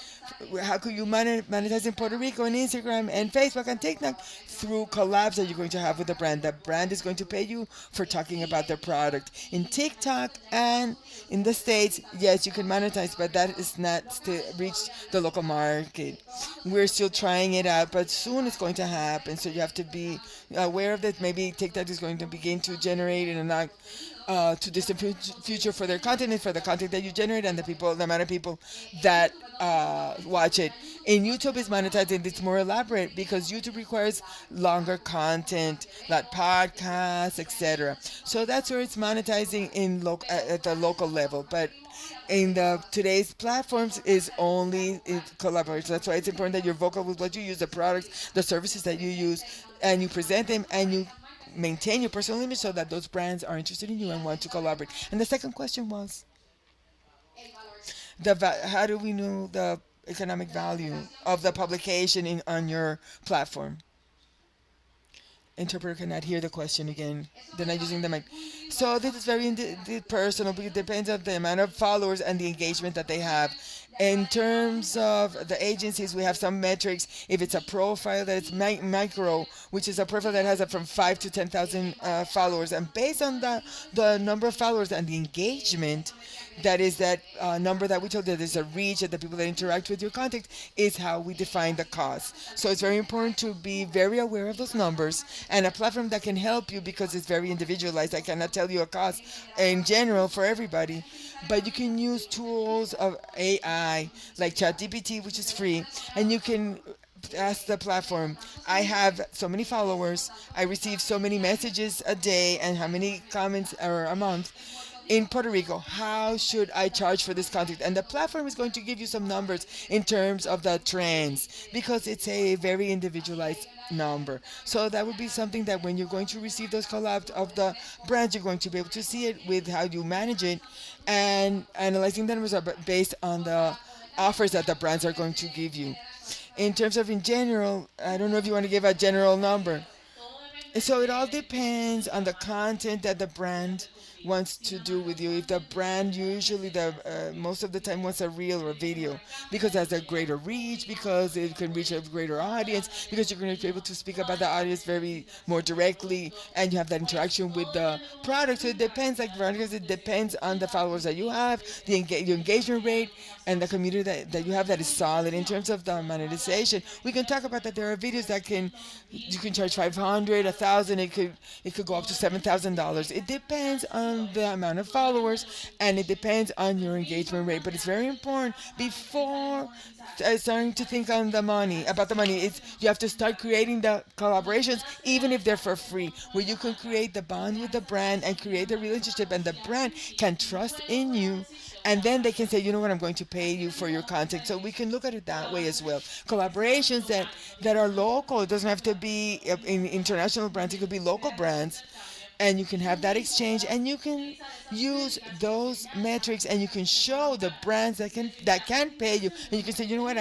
S2: How could you monetize in Puerto Rico and Instagram and Facebook and TikTok? Through collabs that you're going to have with the brand. The brand is going to pay you for talking about their product. In TikTok and in the States, yes, you can monetize, but that is not still reached the local market. We're still trying it out, but soon it's going to happen. So you have to be aware of that. Maybe TikTok is going to begin to generate in a not to distant future for their content and for the content that you generate and the amount of people that watch it. In YouTube, it's monetized and it's more elaborate because YouTube requires longer content, like podcasts, etc. So that's where it's monetizing at the local level. But in the today's platforms is only it collaborates. That's why it's important that you're vocal with what you use, the products, the services that you use, and you present them and you maintain your personal image so that those brands are interested in you and want to collaborate. And the second question was how do we know the economic value of the publication on your platform? Interpreter cannot hear the question again. They're not using the mic. So this is very personal because it depends on the amount of followers and the engagement that they have. In terms of the agencies, we have some metrics. If it's a profile that it's micro, which is a profile that has from 5 to 10,000 followers, and based on the number of followers and the engagement, that is that number that we told that there's a reach and the people that interact with your content is how we define the cost. So it's very important to be very aware of those numbers and a platform that can help you because it's very individualized. I cannot tell you a cost in general for everybody, but you can use tools of AI like ChatGPT, which is free, and you can ask the platform, I have so many followers, I receive so many messages a day, and how many comments or a month in Puerto Rico. How should I charge for this content? And the platform is going to give you some numbers in terms of the trends because it's a very individualized number. So that would be something that when you're going to receive those collabs of the brands, you're going to be able to see it with how you manage it, and analyzing the numbers are based on the offers that the brands are going to give you. In terms of in general, I don't know if you want to give a general number. So it all depends on the content that the brand wants to do with you. If the brand usually the most of the time wants a reel or a video because it has a greater reach, because it can reach a greater audience, because you're going to be able to speak about the audience very more directly, and you have that interaction with the product. So it depends, like Veronica, it depends on the followers that you have, your engagement rate, and the community that you have that is solid. In terms of the monetization, we can talk about that. There are videos that you can charge 500, 1,000. It could go up to $7,000. It depends on the amount of followers, and it depends on your engagement rate. But it's very important before starting to think on the money about the money. It's you have to start creating the collaborations, even if they're for free, where you can create the bond with the brand and create the relationship, and the brand can trust in you, and then they can say, you know what, I'm going to pay you for your content. So we can look at it that way as well. Collaborations that are local. It doesn't have to be in international brands. It could be local brands, and you can have that exchange, and you can use those metrics, and you can show the brands that can pay you, and you can say, you know what,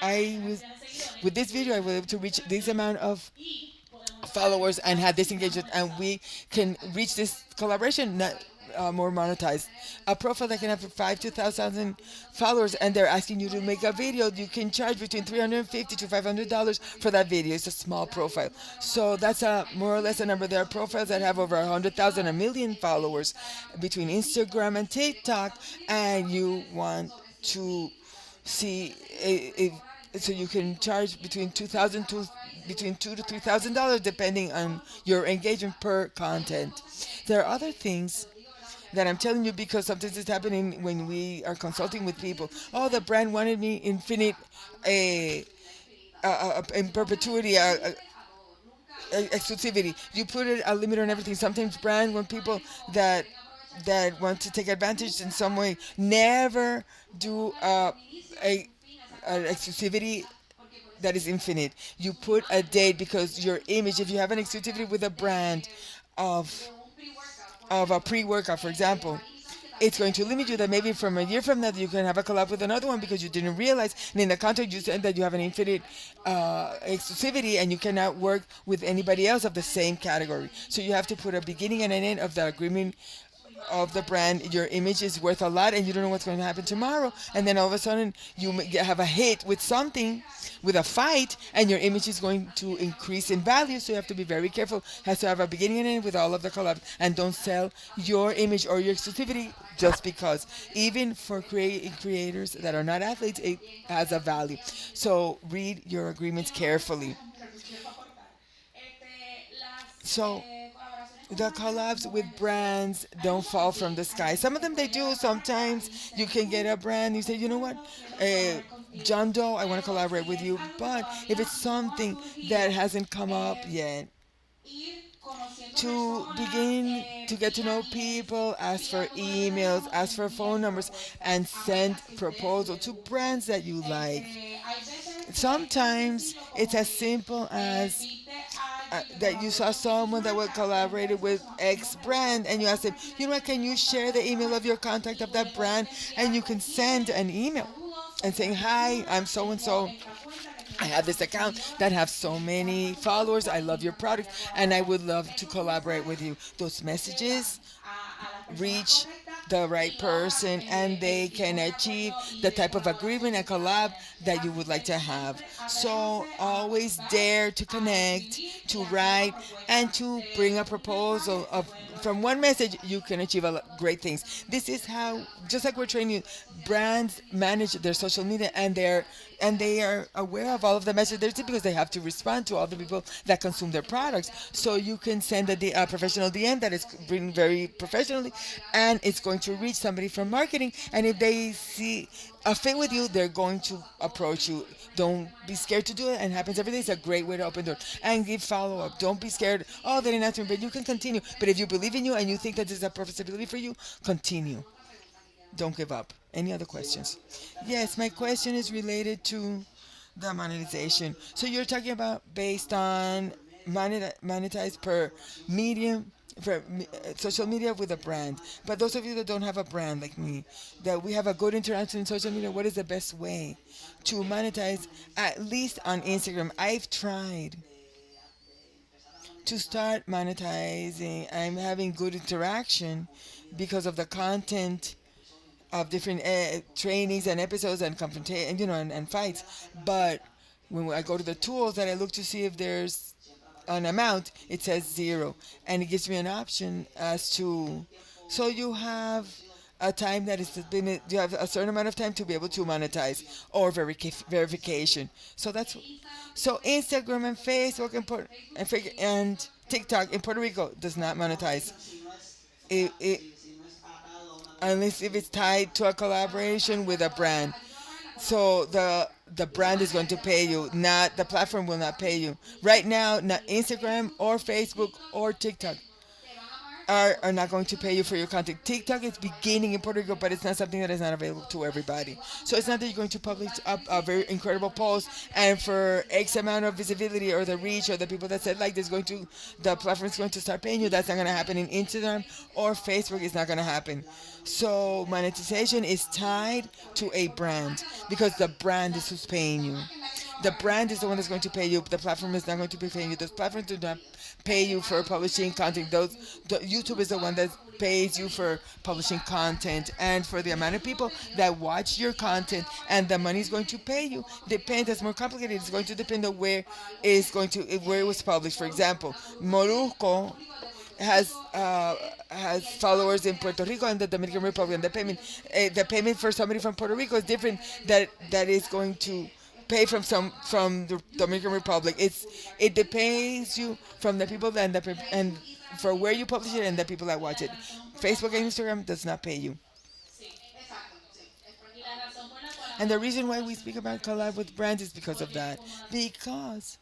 S2: I was with this video, I was able to reach this amount of followers and had this engagement, and we can reach this collaboration more monetized. A profile that can have 5 to 1,000 followers, and they're asking you to make a video, you can charge between $350 to $500 for that video. It's a small profile, so that's more or less a number. There are profiles that have over 100,000, a million followers between Instagram and TikTok, and you want to see if so you can charge between $2 to $3,000 depending on your engagement per content. There are other things that I'm telling you because sometimes it's happening when we are consulting with people. Oh, the brand wanted me infinite, in perpetuity, exclusivity. You put a limit on everything. Sometimes brand want people that want to take advantage in some way. Never do a an exclusivity that is infinite. You put a date because your image. If you have an exclusivity with a brand of a pre-workout, for example, it's going to limit you that maybe from a year from now you can have a collab with another one because you didn't realize, and in the contract you said that you have an infinite exclusivity and you cannot work with anybody else of the same category. So you have to put a beginning and an end of the agreement of the brand. Your image is worth a lot, and you don't know what's going to happen tomorrow, and then all of a sudden you have a hit with something, with a fight, and your image is going to increase in value. So you have to be very careful. Has to have a beginning and end with all of the collabs, and don't sell your image or your exclusivity just because. Even for creators that are not athletes, it has a value. So read your agreements carefully. So the collabs with brands don't fall from the sky. Some of them they do. Sometimes you can get a brand. You say, you know what, John Doe, I want to collaborate with you. But if it's something that hasn't come up yet, to begin to get to know people, ask for emails, ask for phone numbers, and send proposal to brands that you like. Sometimes it's as simple as that you saw someone that was collaborated with X brand, and you ask them, you know what, can you share the email of your contact of that brand? And you can send an email and saying, hi, I'm so and so. I have this account that have so many followers. I love your product, and I would love to collaborate with you. Those messages reach the right person, and they can achieve the type of agreement and collab that you would like to have. So always dare to connect, to write, and to bring a proposal. From one message you can achieve great things. This is how, just like we're training, brands manage their social media, and they are aware of all of the messages because they have to respond to all the people that consume their products. So you can send a professional DM that is written very professionally, and it's going going to reach somebody from marketing, and if they see a fit with you, they're going to approach you. Don't be scared to do it, and happens every day. It's a great way to open doors and give follow up. Don't be scared. Oh, they didn't answer me, but you can continue. But if you believe in you and you think that this is a possibility for you, continue. Don't give up. Any other questions? Yes, my question is related to the monetization. So you're talking about based on monetize per medium for social media with a brand. But those of you that don't have a brand like me, that we have a good interaction in social media, what is the best way to monetize at least on Instagram? I've tried to start monetizing. I'm having good interaction because of the content of different trainings and episodes and confrontation, and fights. But when I go to the tools that I look to see if there's an amount, it says zero, and it gives me an option as to. So you have a time that is been you have a certain amount of time to be able to monetize or verification. So that's so Instagram and Facebook and TikTok in Puerto Rico does not monetize. It unless if it's tied to a collaboration with a brand. So the brand is going to pay you, not the platform will not pay you. Right now, not Instagram or Facebook or TikTok are not going to pay you for your content. TikTok is beginning in Puerto Rico, but it's not something that is not available to everybody. So it's not that you're going to publish up a very incredible post and for X amount of visibility or the reach or the people that said like this going to the platform is going to start paying you. That's not going to happen in Instagram or Facebook. It's not going to happen. So monetization is tied to a brand because the brand is who's paying you. The brand is the one that's going to pay you. The platform is not going to be paying you. Those platforms do not pay you for publishing content. YouTube is the one that pays you for publishing content and for the amount of people that watch your content, and the money is going to pay you. Depends. It's more complicated. It's going to depend on where it was published. For example, Molusco has followers in Puerto Rico and the Dominican Republic. And the payment for somebody from Puerto Rico is different. That is going to pay from the Dominican Republic. It depends you from the people and for where you publish it and the people that watch it. Facebook and Instagram does not pay you. And the reason why we speak about collab with brands is because of that. Because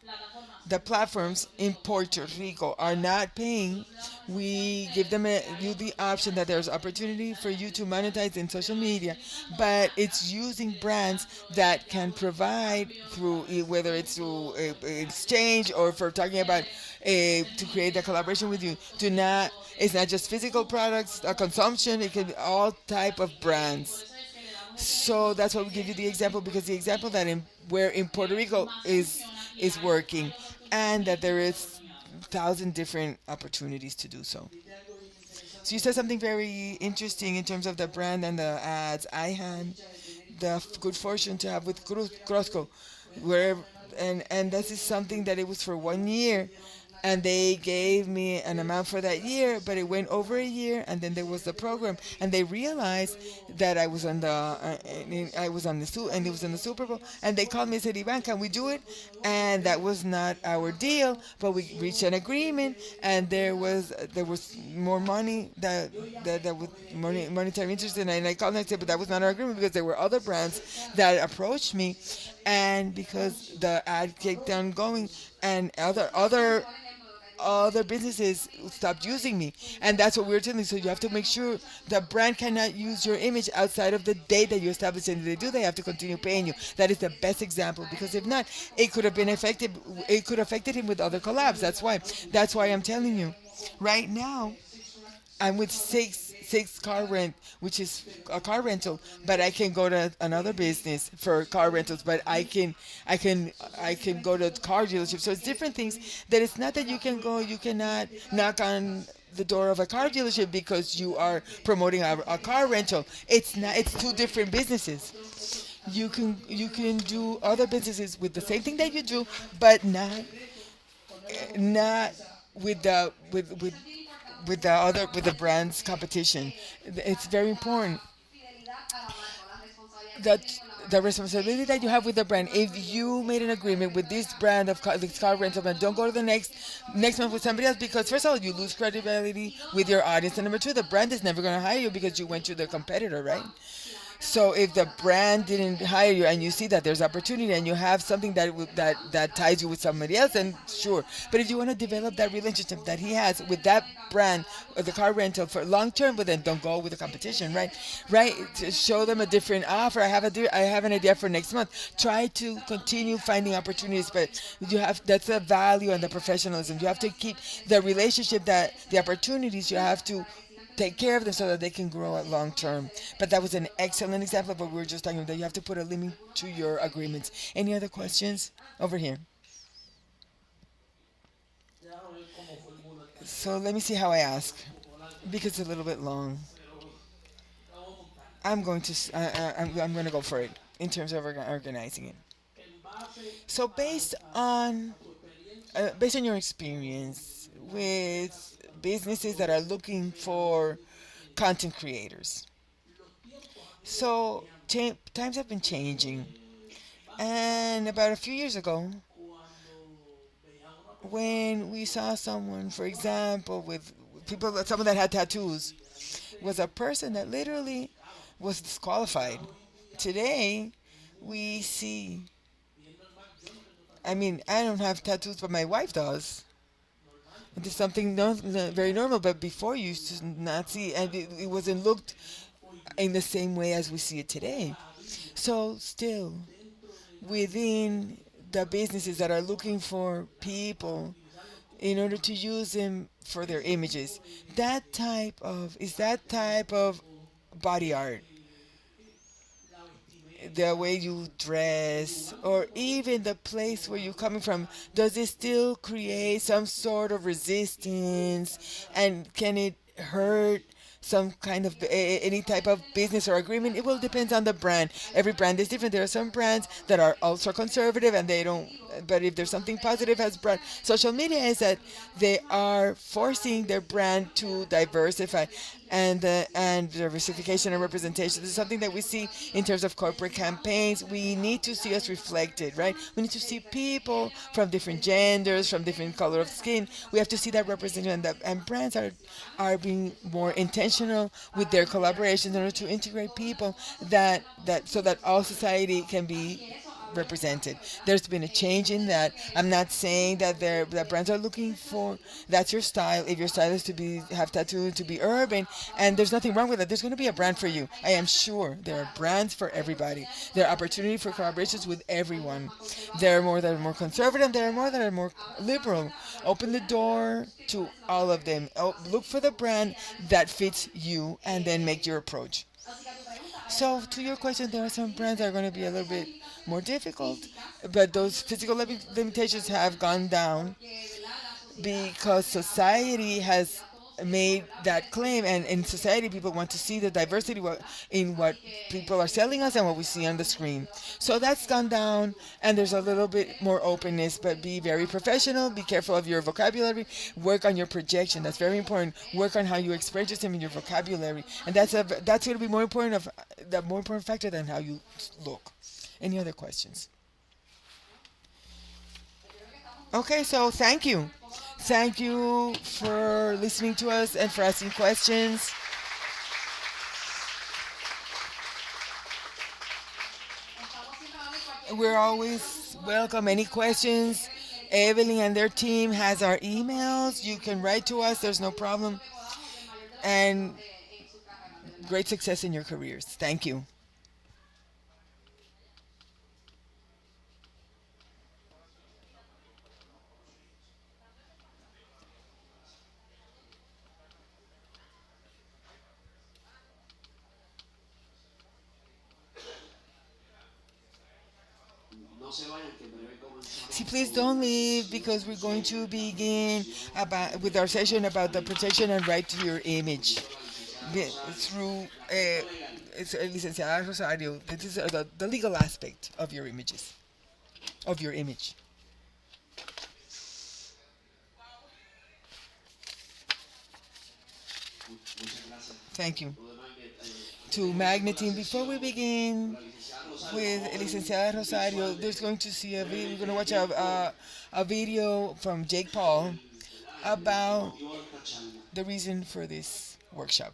S2: the platforms in Puerto Rico are not paying. We give you the option that there's opportunity for you to monetize in social media, but it's using brands that can provide through whether it's through exchange or for talking about to create a collaboration with you. Do not. It's not just physical products, consumption. It can be all type of brands. So that's why we give you the example because the example that where in Puerto Rico is working, and that there is thousand different opportunities to do so. So you said something very interesting in terms of the brand and the ads. I had the good fortune to have with Crosco, where and this is something that it was for 1 year, and they gave me an amount for that year, but it went over a year, and then there was the program, and they realized that I was on the and it was in the Super Bowl, and they called me and said, Ivan, can we do it? And that was not our deal, but we reached an agreement, and there was more money that was monetary interest, and I called and I said, but that was not our agreement because there were other brands that approached me, and because the ad kept on going, and other businesses stopped using me, and that's what we were telling you. So you have to make sure the brand cannot use your image outside of the date that you established, and if they do, they have to continue paying you. That is the best example, because if not, it could have been affected. It could have affected him with other collabs. That's why I'm telling you right now. I'm with six car rent, which is a car rental, but I can go to another business for car rentals. But I can go to car dealerships. So it's different things. That it's not that you cannot knock on the door of a car dealership because you are promoting a car rental. It's not. It's two different businesses. You can do other businesses with the same thing that you do, but not with the brand's competition. It's very important that the responsibility that you have with the brand. If you made an agreement with this brand of this car rental brand, don't go to the next month with somebody else, because first of all, you lose credibility with your audience, and number two, the brand is never going to hire you because you went to the competitor, right? So if the brand didn't hire you and you see that there's opportunity and you have something that ties you with somebody else, then sure. But if you want to develop that relationship that he has with that brand, the car rental for long term, but then don't go with the competition, right? Right. To show them a different offer. I have an idea for next month. Try to continue finding opportunities, but you have that's the value and the professionalism. You have to keep the relationship, that the opportunities you have to take care of them so that they can grow at long term. But that was an excellent example of what we were just talking about. You have to put a limit to your agreements. Any other questions over here? So let me see how I ask, because it's a little bit long. I'm going to go for it in terms of organizing it. So based on your experience with businesses that are looking for content creators, so times have been changing. And about a few years ago, when we saw someone, for example, with someone that had tattoos, was a person that literally was disqualified. Today, we see. I mean, I don't have tattoos, but my wife does. It is something very normal. But before, you used to not see, and it wasn't looked in the same way as we see it today. So, still, within the businesses that are looking for people in order to use them for their images, that type of body art, the way you dress, or even the place where you're coming from, does it still create some sort of resistance, and can it hurt some kind of any type of business or agreement? It will depend on the brand. Every brand is different. There are some brands that are also conservative and they don't, but if there's something positive as brand social media, is that they are forcing their brand to diversify, and diversification and representation. This is something that we see in terms of corporate campaigns. We need to see us reflected, right? We need to see people from different genders, from different color of skin. We have to see that representation, and brands are being more intentional with their collaborations in order to integrate people that so that all society can be represented. There's been a change in that. I'm not saying that brands are looking for that's your style. If your style is to be have tattoo, to be urban, and there's nothing wrong with that. There's going to be a brand for you. I am sure there are brands for everybody. There are opportunity for collaborations with everyone. There are more that are more conservative. There are more that are more liberal. Open the door to all of them. Look for the brand that fits you, and then make your approach. So to your question, there are some brands that are going to be a little bit more difficult, but those physical limitations have gone down because society has made that claim, and in society people want to see the diversity in what people are selling us and what we see on the screen. So that's gone down, and there's a little bit more openness, but be very professional. Be careful of your vocabulary. Work on your projection. That's very important. Work on how you express yourself in your vocabulary, and that's going to be more important of the more important factor than how you look. Any other questions? Okay, so thank you. Thank you for listening to us and for asking questions. We're always welcome any questions. Evelyn and their team has our emails. You can write to us. There's no problem. And great success in your careers. Thank you. See, please don't leave, because we're going to begin with our session about the protection and right to your image. Through it's Licenciada Rosario. This is the legal aspect of your images, of your image. Thank you. to Magnet Team. Before we begin with Licenciada Rosario, there's going to see a video. We're going to watch a video from Jake Paul about the reason for this workshop.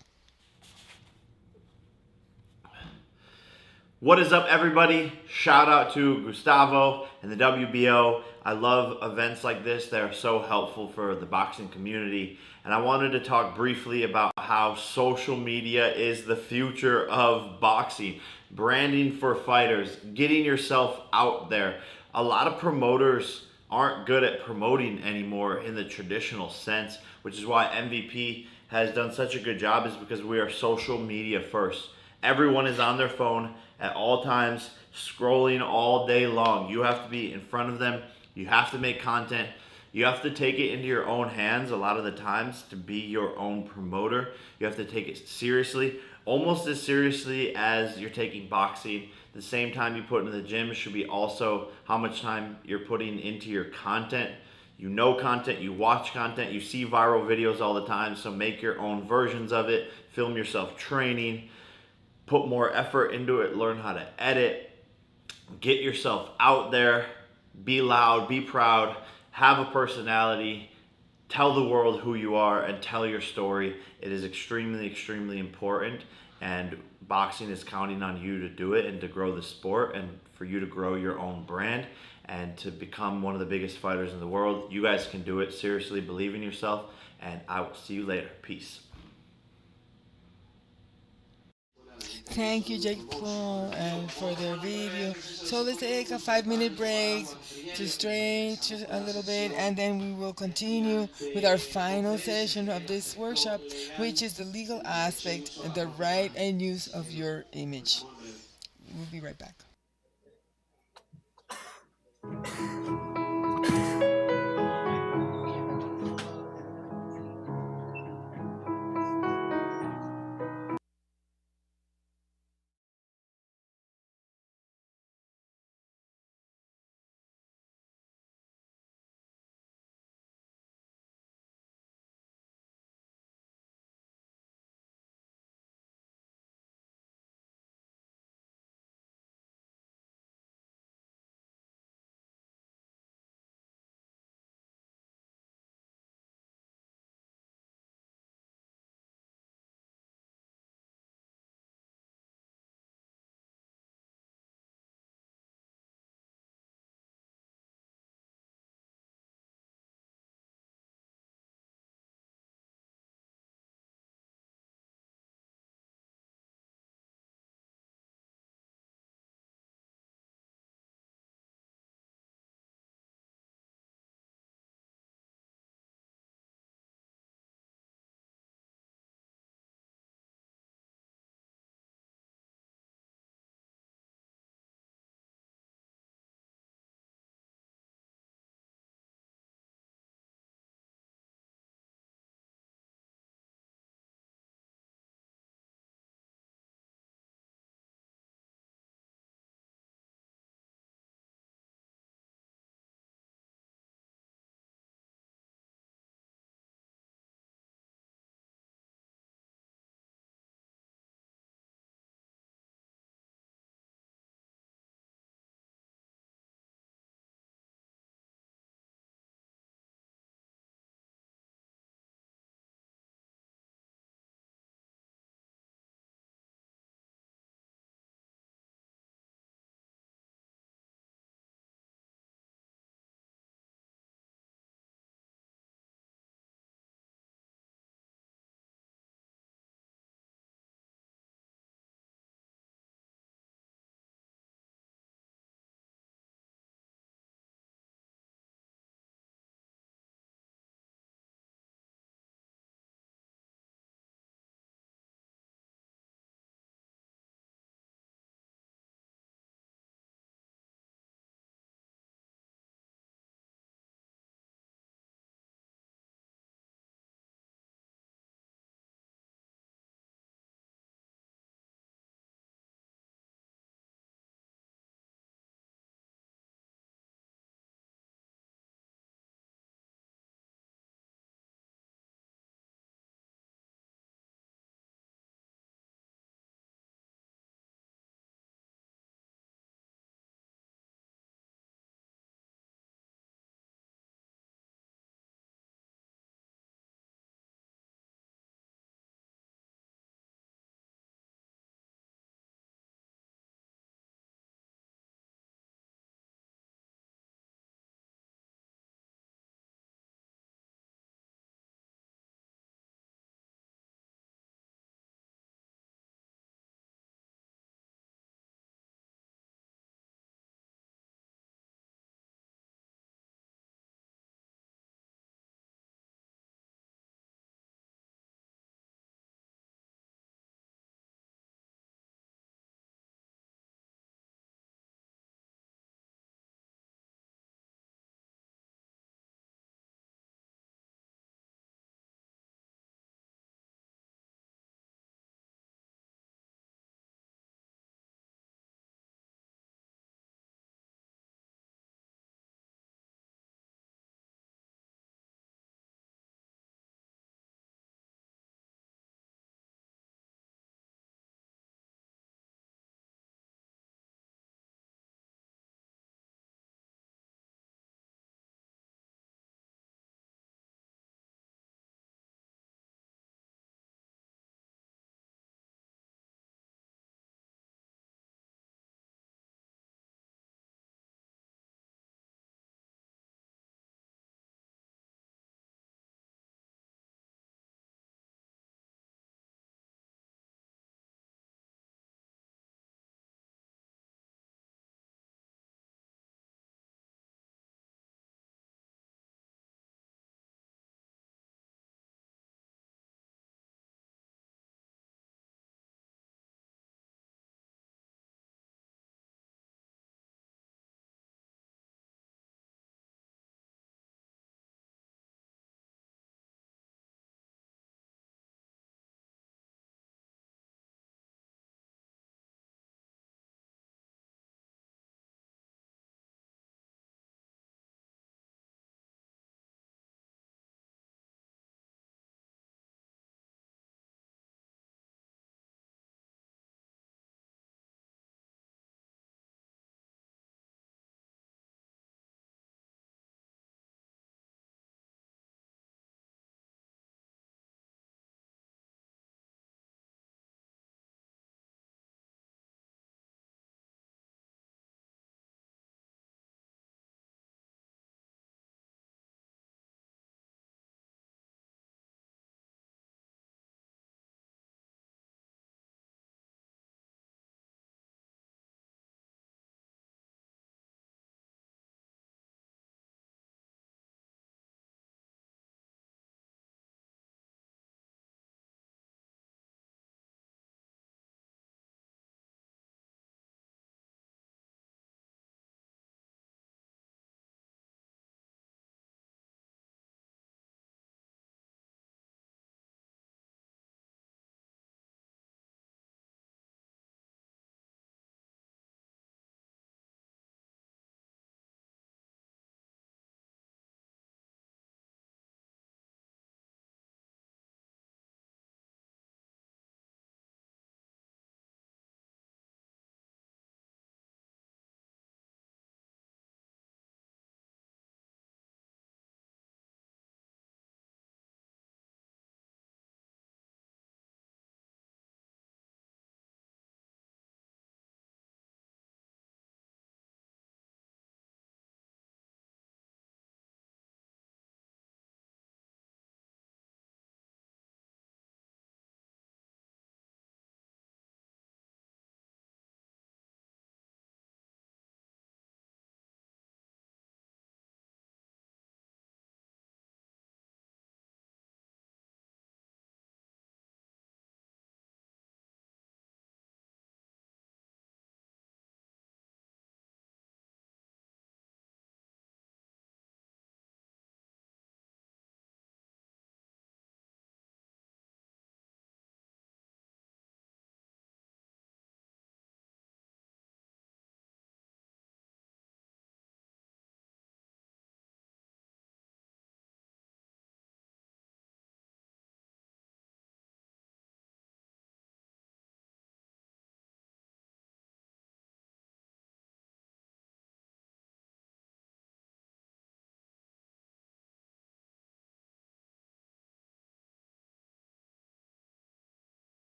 S3: What is up, everybody? Shout out to Gustavo and the WBO. I love events like this. They are so helpful for the boxing community. And I wanted to talk briefly about how social media is the future of boxing. Branding for fighters, getting yourself out there. A lot of promoters aren't good at promoting anymore in the traditional sense, which is why MVP has done such a good job, is because we are social media first. Everyone is on their phone at all times, scrolling all day long. You have to be in front of them. You have to make content. You have to take it into your own hands a lot of the times to be your own promoter. You have to take it seriously, almost as seriously as you're taking boxing. The same time you put into the gym should be also how much time you're putting into your content. You know content, you watch content, you see viral videos all the time, so make your own versions of it. Film yourself training. Put more effort into it, learn how to edit, get yourself out there, be loud, be proud, have a personality, tell the world who you are, and tell your story. It is extremely, extremely important, and boxing is counting on you to do it and to grow the sport and for you to grow your own brand and to become one of the biggest fighters in the world. You guys can do it. Seriously, believe in yourself, and I will see you later. Peace.
S2: Thank you, Jake Paul, and for their video. So let's take a 5-minute break to stretch a little bit, and then we will continue with our final session of this workshop, which is the legal aspect and the right and use of your image. We'll be right back.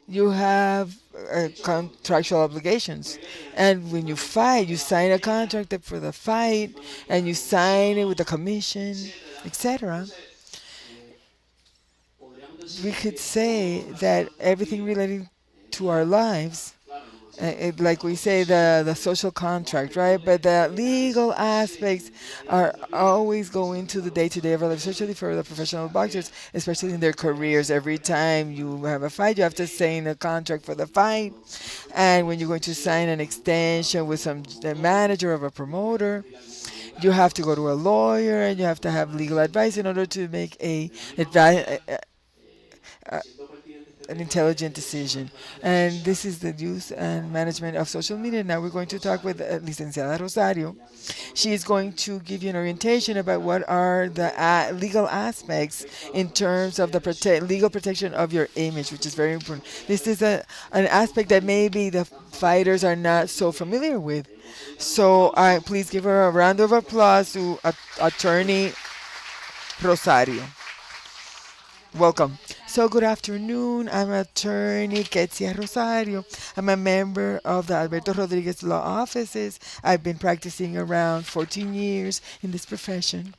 S2: you have contractual obligations. And when you fight, you sign a contract for the fight, and you sign it with the commission, etc. We could say that everything relating to our lives, like we say, the social contract, right? But the legal aspects are always going to the day-to-day of our life, especially for the professional boxers, especially in their careers. Every time you have a fight, you have to sign a contract for the fight. And when you're going to sign an extension with some a manager or a promoter, you have to go to a lawyer and you have to have legal advice in order to make an intelligent decision. And this is the use and management of social media. Now we're going to talk with Licenciada Rosario. She is going to give you an orientation about what are the legal aspects in terms of the legal protection of your image, which is very important. This is an aspect that maybe the fighters are not so familiar with. So please give her a round of applause to Attorney Rosario. Welcome. So good afternoon. I'm attorney Ketsia Rosario. I'm a member of the Alberto Rodriguez Law Offices. I've been practicing around 14 years in this profession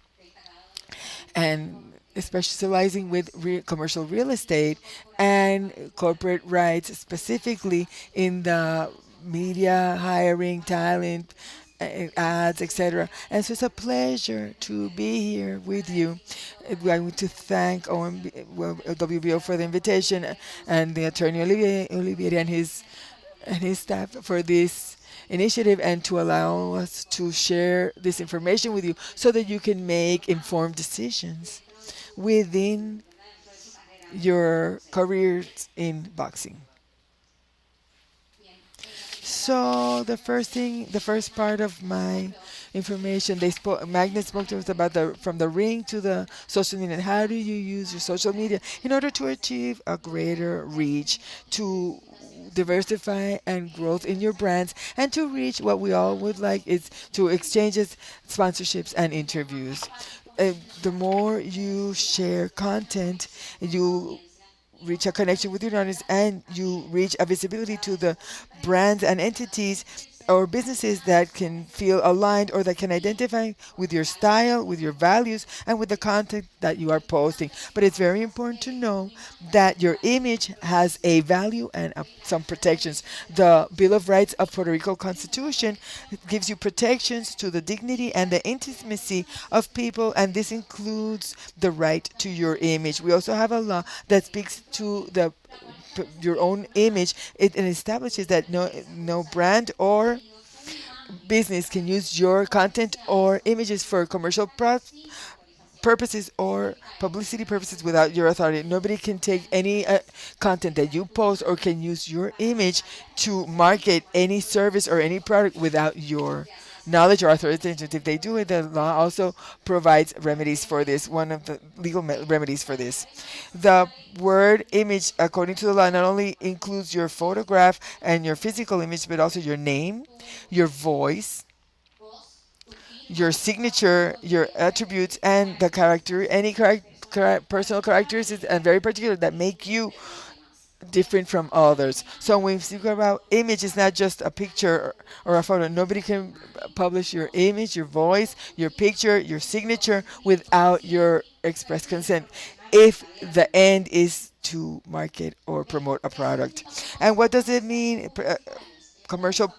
S2: and specializing with commercial real estate and corporate rights, specifically in the media, hiring, talent, ads, etc. And so it's a pleasure to be here with you. I want to thank WBO for the invitation and the attorney Olivier and his staff for this initiative and to allow us to share this information with you so that you can make informed decisions within your careers in boxing. So the first part of my information, Magnus spoke to us about from the ring to the social media. How do you use your social media in order to achieve a greater reach, to diversify and growth in your brands, and to reach what we all would like is to exchanges, sponsorships, and interviews. The more you share content, you reach a connection with your audience and you reach a visibility to the brands and entities or businesses that can feel aligned or that can identify with your style, with your values, and with the content that you are posting. But it's very important to know that your image has a value and some protections. The Bill of Rights of Puerto Rico Constitution gives you protections to the dignity and the intimacy of people, and this includes the right to your image. We also have a law that speaks to your own image. It establishes that no brand or business can use your content or images for commercial purposes or publicity purposes without your authority. Nobody can take any content that you post or can use your image to market any service or any product without your knowledge or authorization. If they do it, the law also provides remedies for this, one of the legal remedies for this. The word image, according to the law, not only includes your photograph and your physical image, but also your name, your voice, your signature, your attributes, and the any personal characteristics, and very particular, that make you different from others. So when we speak about image, it's not just a picture or a photo. Nobody can publish your image, your voice, your picture, your signature without your express consent, if the end is to market or promote a product. And what does it mean? Commercial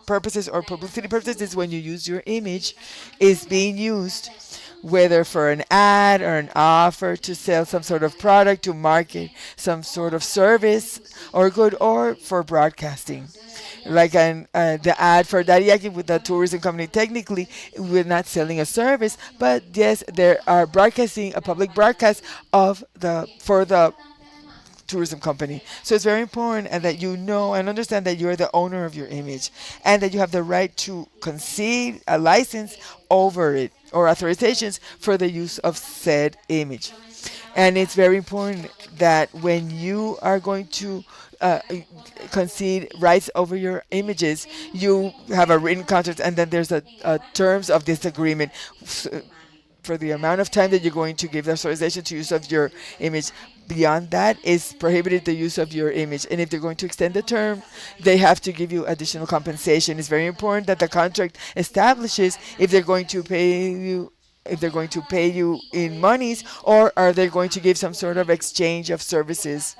S2: purposes or publicity purposes is when you use your image is being used whether for an ad or an offer to sell some sort of product, to market some sort of service or good, or for broadcasting. Like the ad for Dariaki with the tourism company. Technically, we're not selling a service, but yes, they are broadcasting a public broadcast for the tourism company. So it's very important and that you know and understand that you're the owner of your image and that you have the right to concede a license over it or authorizations for the use of said image. And it's very important that when you are going to concede rights over your images, you have a written contract and then there's a terms of disagreement. for the amount of time that you're going to give the authorization to use of your image. Beyond that is prohibited the use of your image. And if they're going to extend the term, they have to give you additional compensation. It's very important that the contract establishes if they're going to pay you, if they're going to pay you in monies, or are they going to give some sort of exchange of services.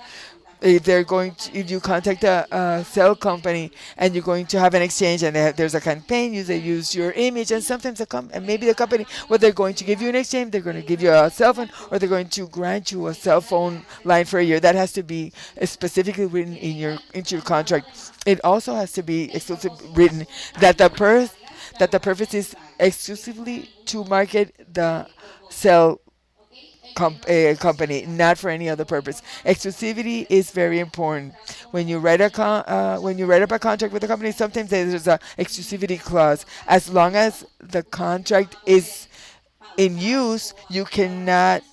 S2: If they're going to, if you contact a cell company and you're going to have an exchange and there's a campaign, they use your image, and sometimes and maybe the company, what they're going to give you in exchange, they're going to give you a cell phone, or they're going to grant you a cell phone line for a year. That has to be specifically written in into your contract. It also has to be exclusively written that the purpose is exclusively to market the cell company, not for any other purpose. Exclusivity is very important. When you write when you write up a contract with a company, sometimes there's a exclusivity clause. As long as the contract is in use, you cannot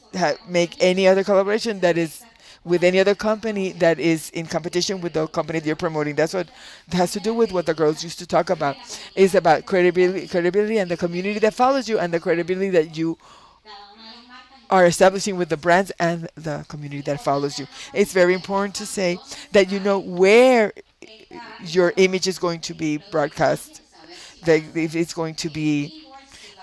S2: make any other collaboration that is with any other company that is in competition with the company that you're promoting. That's what has to do with what the girls used to talk about. It's about credibility and the community that follows you, and the credibility that you are establishing with the brands and the community that follows you. It's very important to say that you know where your image is going to be broadcast. That if it's going to be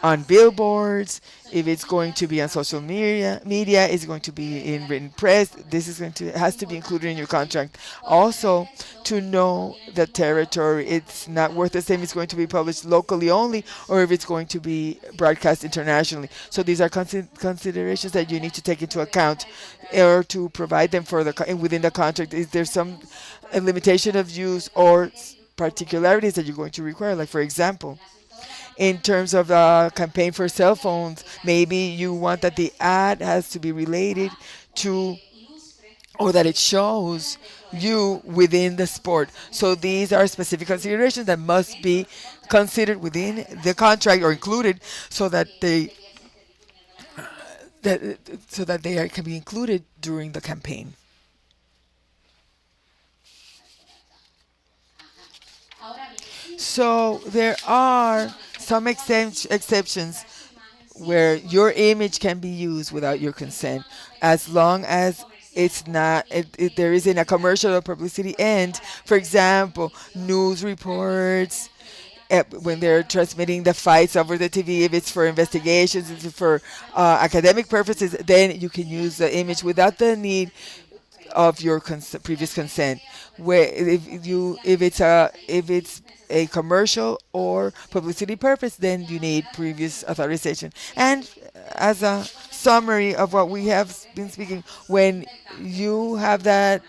S2: on billboards, if it's going to be on social media, it's going to be in written press. This is has to be included in your contract. Also, to know the territory, it's not worth the same. It's going to be published locally only, or if it's going to be broadcast internationally. So these are considerations that you need to take into account, or to provide them for within the contract. Is there some limitation of use or particularities that you're going to require? Like, for example, in terms of the campaign for cell phones, maybe you want that the ad has to be related to, or that it shows you within the sport. So these are specific considerations that must be considered within the contract, or included, so that can be included during the campaign. So there are some exceptions where your image can be used without your consent, as long as it's not there isn't a commercial or publicity end. For example, news reports, when they're transmitting the fights over the TV, if it's for investigations, if it's for academic purposes, then you can use the image without the need of your previous consent. Where if it's a commercial or publicity purpose, then you need previous authorization. And as a summary of what we have been speaking, when you have that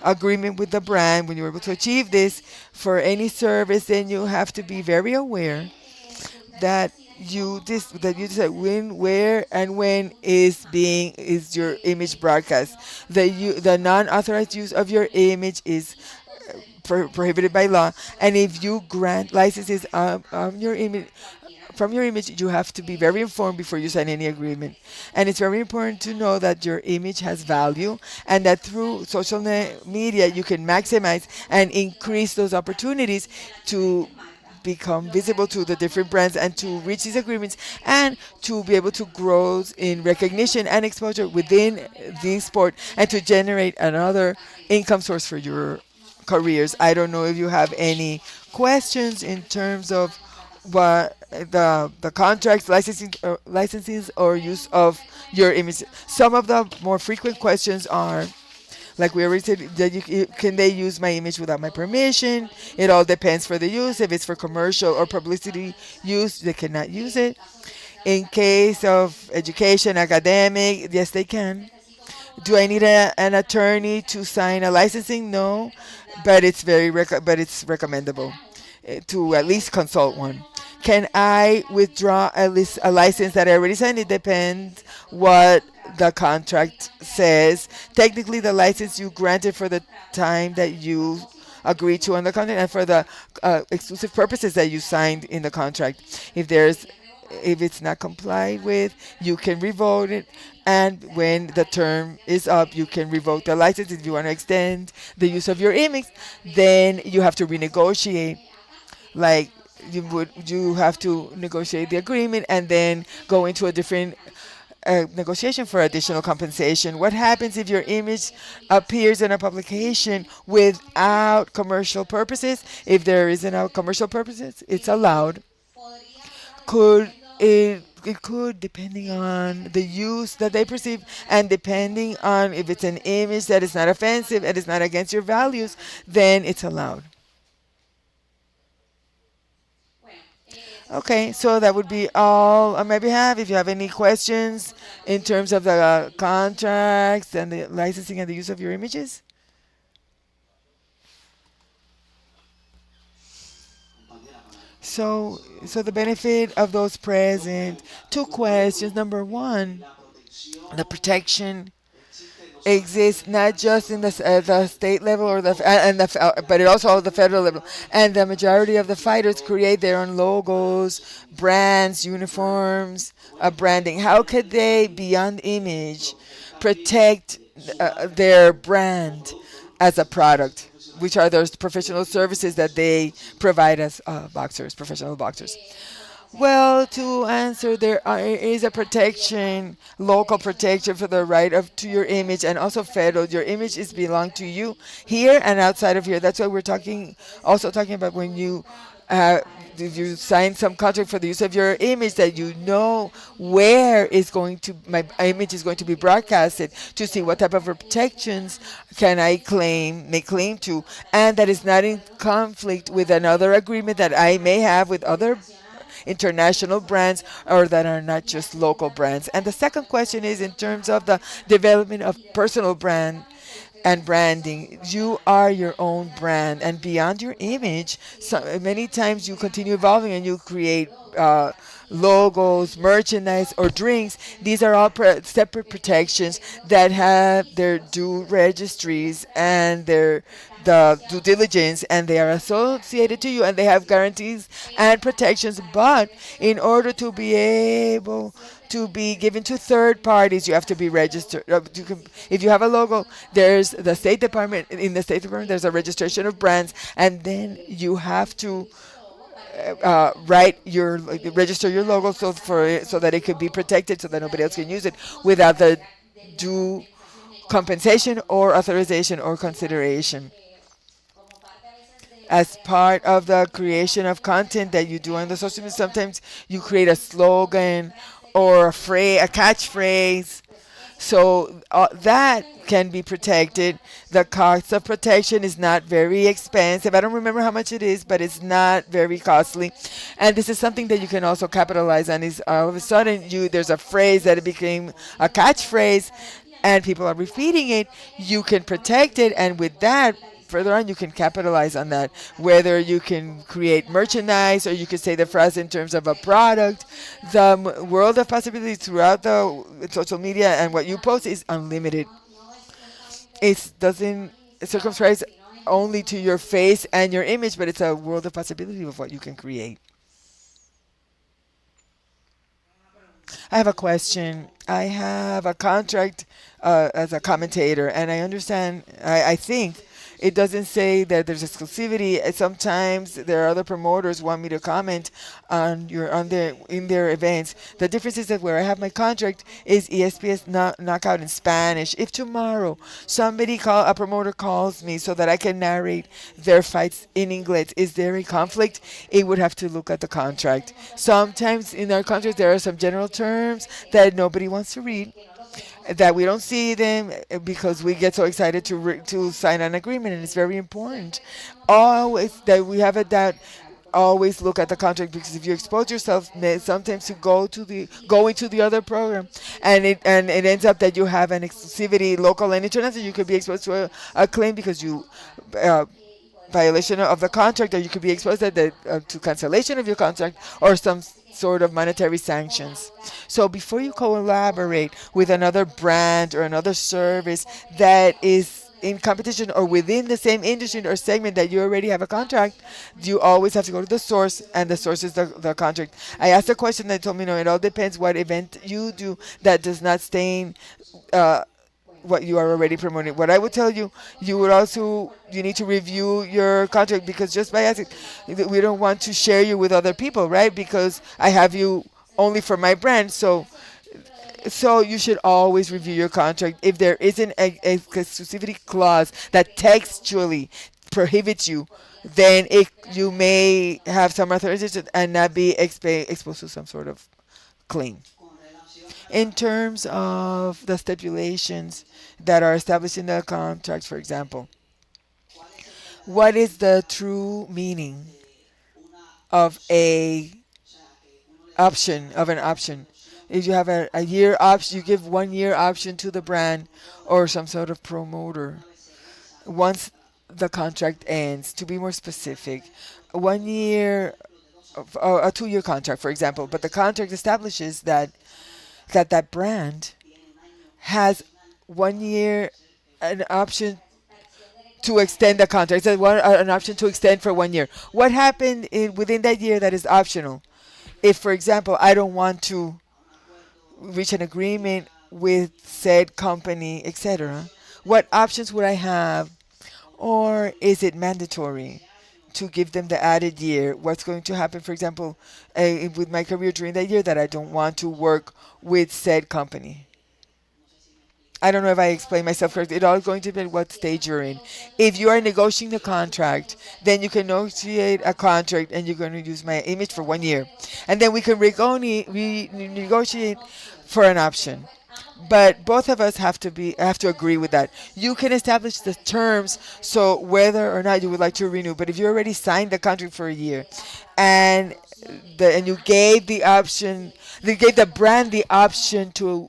S2: agreement with the brand, when you're able to achieve this for any service, then you have to be very aware that you decide when, where, and when is your image broadcast. The non-authorized use of your image is prohibited by law, and if you grant licenses on your image, from your image, you have to be very informed before you sign any agreement. And it's very important to know that your image has value, and that through social media you can maximize and increase those opportunities to become visible to the different brands, and to reach these agreements, and to be able to grow in recognition and exposure within the sport, and to generate another income source for your careers. I don't know if you have any questions in terms of what the contracts, licenses or use of your image. Some of the more frequent questions are, like we already said, that can they use my image without my permission? It all depends for the use. If it's for commercial or publicity use, they cannot use it. In case of education, academic, yes, they can. Do I need an attorney to sign a licensing? No, but it's it's recommendable to at least consult one. Can I withdraw a license that I already signed? It depends what the contract says. Technically, the license you granted for the time that you agreed to on the contract, and for the exclusive purposes that you signed in the contract. If it's not complied with, you can revoke it, and when the term is up, you can revoke the license. If you want to extend the use of your image, then you have to renegotiate. Like, you have to negotiate the agreement and then go into a different negotiation for additional compensation. What happens if your image appears in a publication without commercial purposes? If there isn't a commercial purposes, it's allowed. Could it could, depending on the use that they perceive and depending on if it's an image that is not offensive and is not against your values, then it's allowed. Okay, so that would be all on my behalf. If you have any questions in terms of the contracts and the licensing and the use of your images. So the benefit of those present, two questions. Number one, the protection exists not just in the state level or but it also at the federal level. And the majority of the fighters create their own logos, brands, uniforms, branding. How could they, beyond image, protect their brand as a product? Which are those professional services that they provide as boxers, professional boxers? Well, to answer, is a protection, local protection for the right of to your image, and also federal. Your image is belong to you here and outside of here. That's why we're talking about when you. If you sign some contract for the use of your image, that you know where is going to my image is going to be broadcasted, to see what type of protections can I make claim to, and that is not in conflict with another agreement that I may have with other international brands or that are not just local brands. And the second question is in terms of the development of personal brand and branding. You are your own brand, and beyond your image, many times you continue evolving and you create logos, merchandise, or drinks. These are all separate protections that have their due registries and their the due diligence, and they are associated to you, and they have guarantees and protections. But in order to be able to be given to third parties, you have to be registered. If you have a logo, there's the State Department. In the State Department, there's a registration of brands, and then you have to register your logo so that it could be protected, so that nobody else can use it without the due compensation or authorization or consideration. As part of the creation of content that you do on the social media, sometimes you create a slogan or a catchphrase. So that can be protected. The cost of protection is not very expensive. I don't remember how much it is, but it's not very costly. And this is something that you can also capitalize on. Is all of a sudden there's a phrase that it became a catchphrase, and people are repeating it. You can protect it, and with that, further on, you can capitalize on that. Whether you can create merchandise or you could say the phrase in terms of a product. The world of possibilities throughout the social media and what you post is unlimited. It doesn't circumscribe only to your face and your image, but it's a world of possibility of what you can create. I have a question. I have a contract as a commentator, and I understand, I think it doesn't say that there's exclusivity. Sometimes there are other promoters want me to comment on in their events. The difference is that where I have my contract is ESPN Knockout in Spanish. If tomorrow a promoter calls me so that I can narrate their fights in English, is there a conflict? It would have to look at the contract. Sometimes in our contract there are some general terms that nobody wants to read, that we don't see them because we get so excited to sign an agreement, and it's very important always that we have that. Always look at the contract, because if you expose yourself sometimes to go into the other program, and it ends up that you have an exclusivity, local and international, you could be exposed to a claim because you violation of the contract, or you could be exposed to cancellation of your contract or some sort of monetary sanctions. So before you collaborate with another brand or another service that is in competition or within the same industry or segment that you already have a contract, you always have to go to the source, and the source is the contract. I asked a question that told me, no, it all depends what event you do that does not stain what you are already promoting. What I would tell you, you need to review your contract, because just by asking, we don't want to share you with other people, right? Because I have you only for my brand. So you should always review your contract. If there isn't a exclusivity clause that textually prohibits you, then you may have some authorization and not be exposed to some sort of claim. In terms of the stipulations that are established in the contract, for example, what is the true meaning of an option? If you have a year option, you give 1 year option to the brand or some sort of promoter. Once the contract ends, to be more specific, 1 year, a 2 year contract, for example, but the contract establishes that brand has 1 year an option to extend the contract. So an option to extend for 1 year. What happened within that year that is optional? If, for example, I don't want to reach an agreement with said company, etc., what options would I have? Or is it mandatory to give them the added year? What's going to happen, for example, with my career during that year that I don't want to work with said company? I don't know if I explained myself correctly. It all going to depend what stage you're in. If you are negotiating the contract, then you can negotiate a contract and you're going to use my image for 1 year. And then we can renegotiate for an option. But both of us have to agree with that. You can establish the terms, so whether or not you would like to renew. But if you already signed the contract for a year, and you gave the brand the option to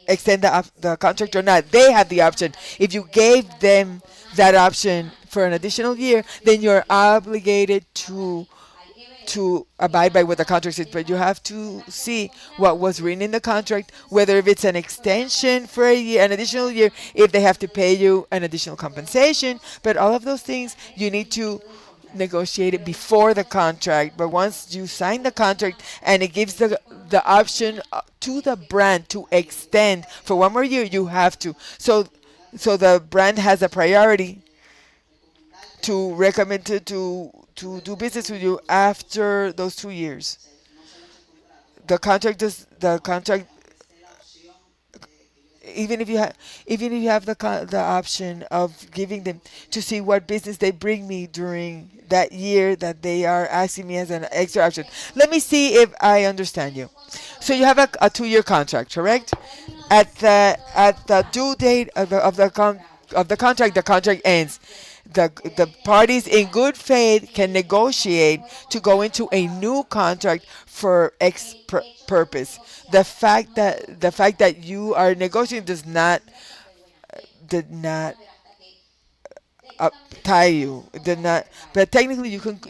S2: extend the contract or not, they have the option. If you gave them that option for an additional year, then you're obligated to abide by what the contract says, but you have to see what was written in the contract, whether if it's an extension for a year, an additional year, if they have to pay you an additional compensation. But all of those things you need to negotiate it before the contract. But once you sign the contract and it gives the option to the brand to extend for 1 more year, you have to. So the brand has a priority to recommend to do business with you after those 2 years. The contract, even if you have the option of giving them to see what business they bring me during that year that they are asking me as an extra option. Let me see if I understand you. So you have a 2 year contract, correct? At the due date of the contract, the contract ends. The parties in good faith can negotiate to go into a new contract for purpose. The fact that you are negotiating did not tie you. It did not. But technically, you can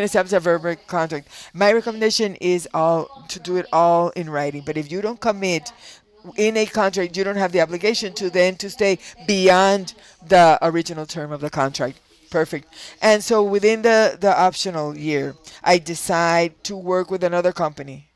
S2: establish a verbal contract. My recommendation is to do it all in writing. But if you don't commit in a contract, you don't have the obligation to stay beyond the original term of the contract. Perfect. And so within the optional year, I decide to work with another company.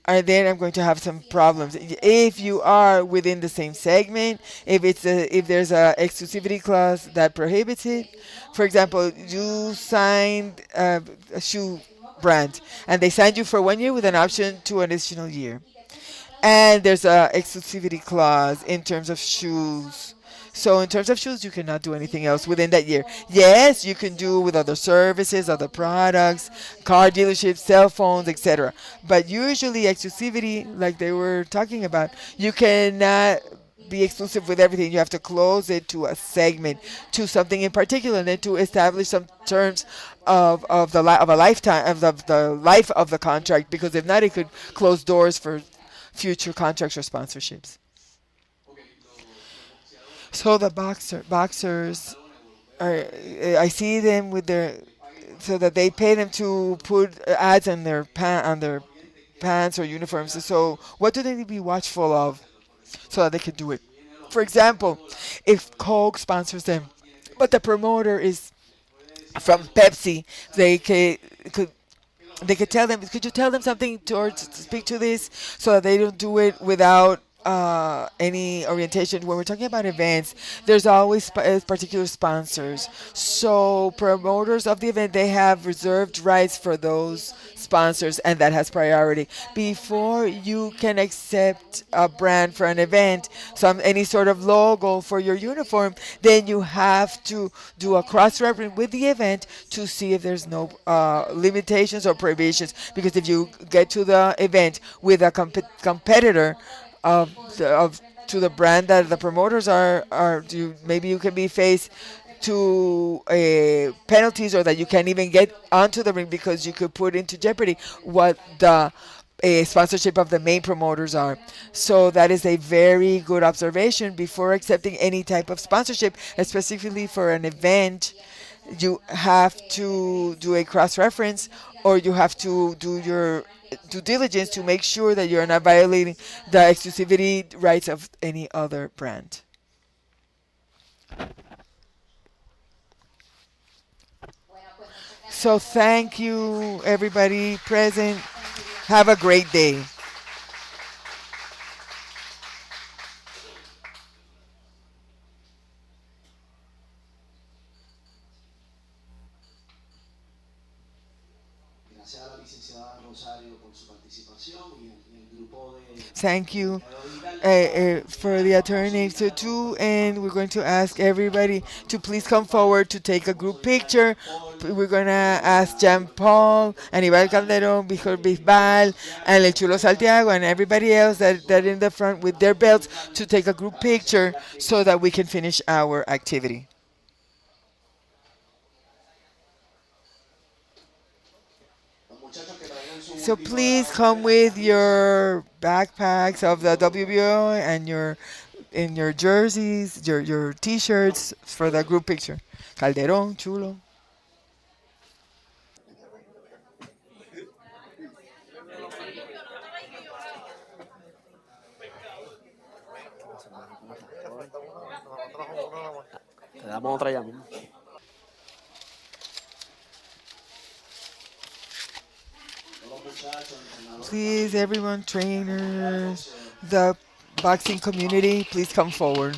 S2: And then I'm going to have some problems. If you are within the same segment, if there's a exclusivity clause that prohibits it, for example, you signed a shoe brand, and they signed you for 1 year with an option to an additional year. And there's a exclusivity clause in terms of shoes. So in terms of shoes, you cannot do anything else within that year. Yes, you can do with other services, other products, car dealerships, cell phones, etc. But usually exclusivity, like they were talking about, you cannot be exclusive with everything. You have to close it to a segment, to something in particular, and then to establish some terms of the lifetime of the life of the contract. Because if not, it could close doors for future contracts or sponsorships. So the boxers, I see them with so that they pay them to put ads on their pants or uniforms. So what do they need to be watchful of so that they can do it? For example, if Coke sponsors them, but the promoter is from Pepsi, they could tell them. Could you tell them something or to speak to this so that they don't do it without any orientation. When we're talking about events, there's always particular sponsors. So promoters of the event, they have reserved rights for those sponsors, and that has priority. Before you can accept a brand for an event, any sort of logo for your uniform, then you have to do a cross-reference with the event to see if there's no limitations or prohibitions. Because if you get to the event with a competitor of to the brand that the promoters are maybe you can be faced to penalties, or that you can't even get onto the ring because you could put into jeopardy what the sponsorship of the main promoters are. So that is a very good observation. Before accepting any type of sponsorship, specifically for an event, you have to do a cross reference, or you have to do your due diligence to make sure that you're not violating the exclusivity rights of any other brand. So thank you, everybody present. Have a great day. Thank you for the attorney too, and we're going to ask everybody to please come forward to take a group picture. We're going to ask Jean Paul, Aníbal Calderón, Víctor Bisbal, and El Chulo Santiago, and everybody else that in the front with their belts to take a group picture so that we can finish our activity. So please come with your backpacks of the WBO and your jerseys, your t-shirts for the group picture. Calderón, Chulo.
S4: Le damos otra ya mismo.
S2: Please, everyone, trainers, the boxing community, please come forward.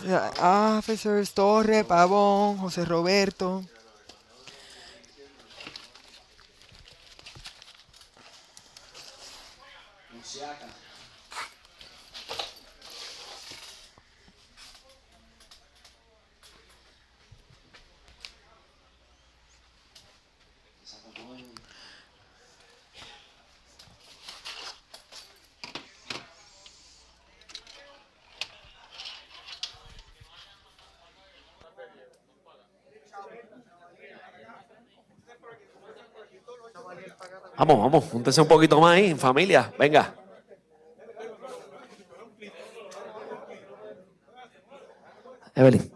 S2: The officers, Torre, Pavón, José Roberto.
S4: Vamos, vamos, júntense un poquito más ahí, en familia. Venga. Evelyn.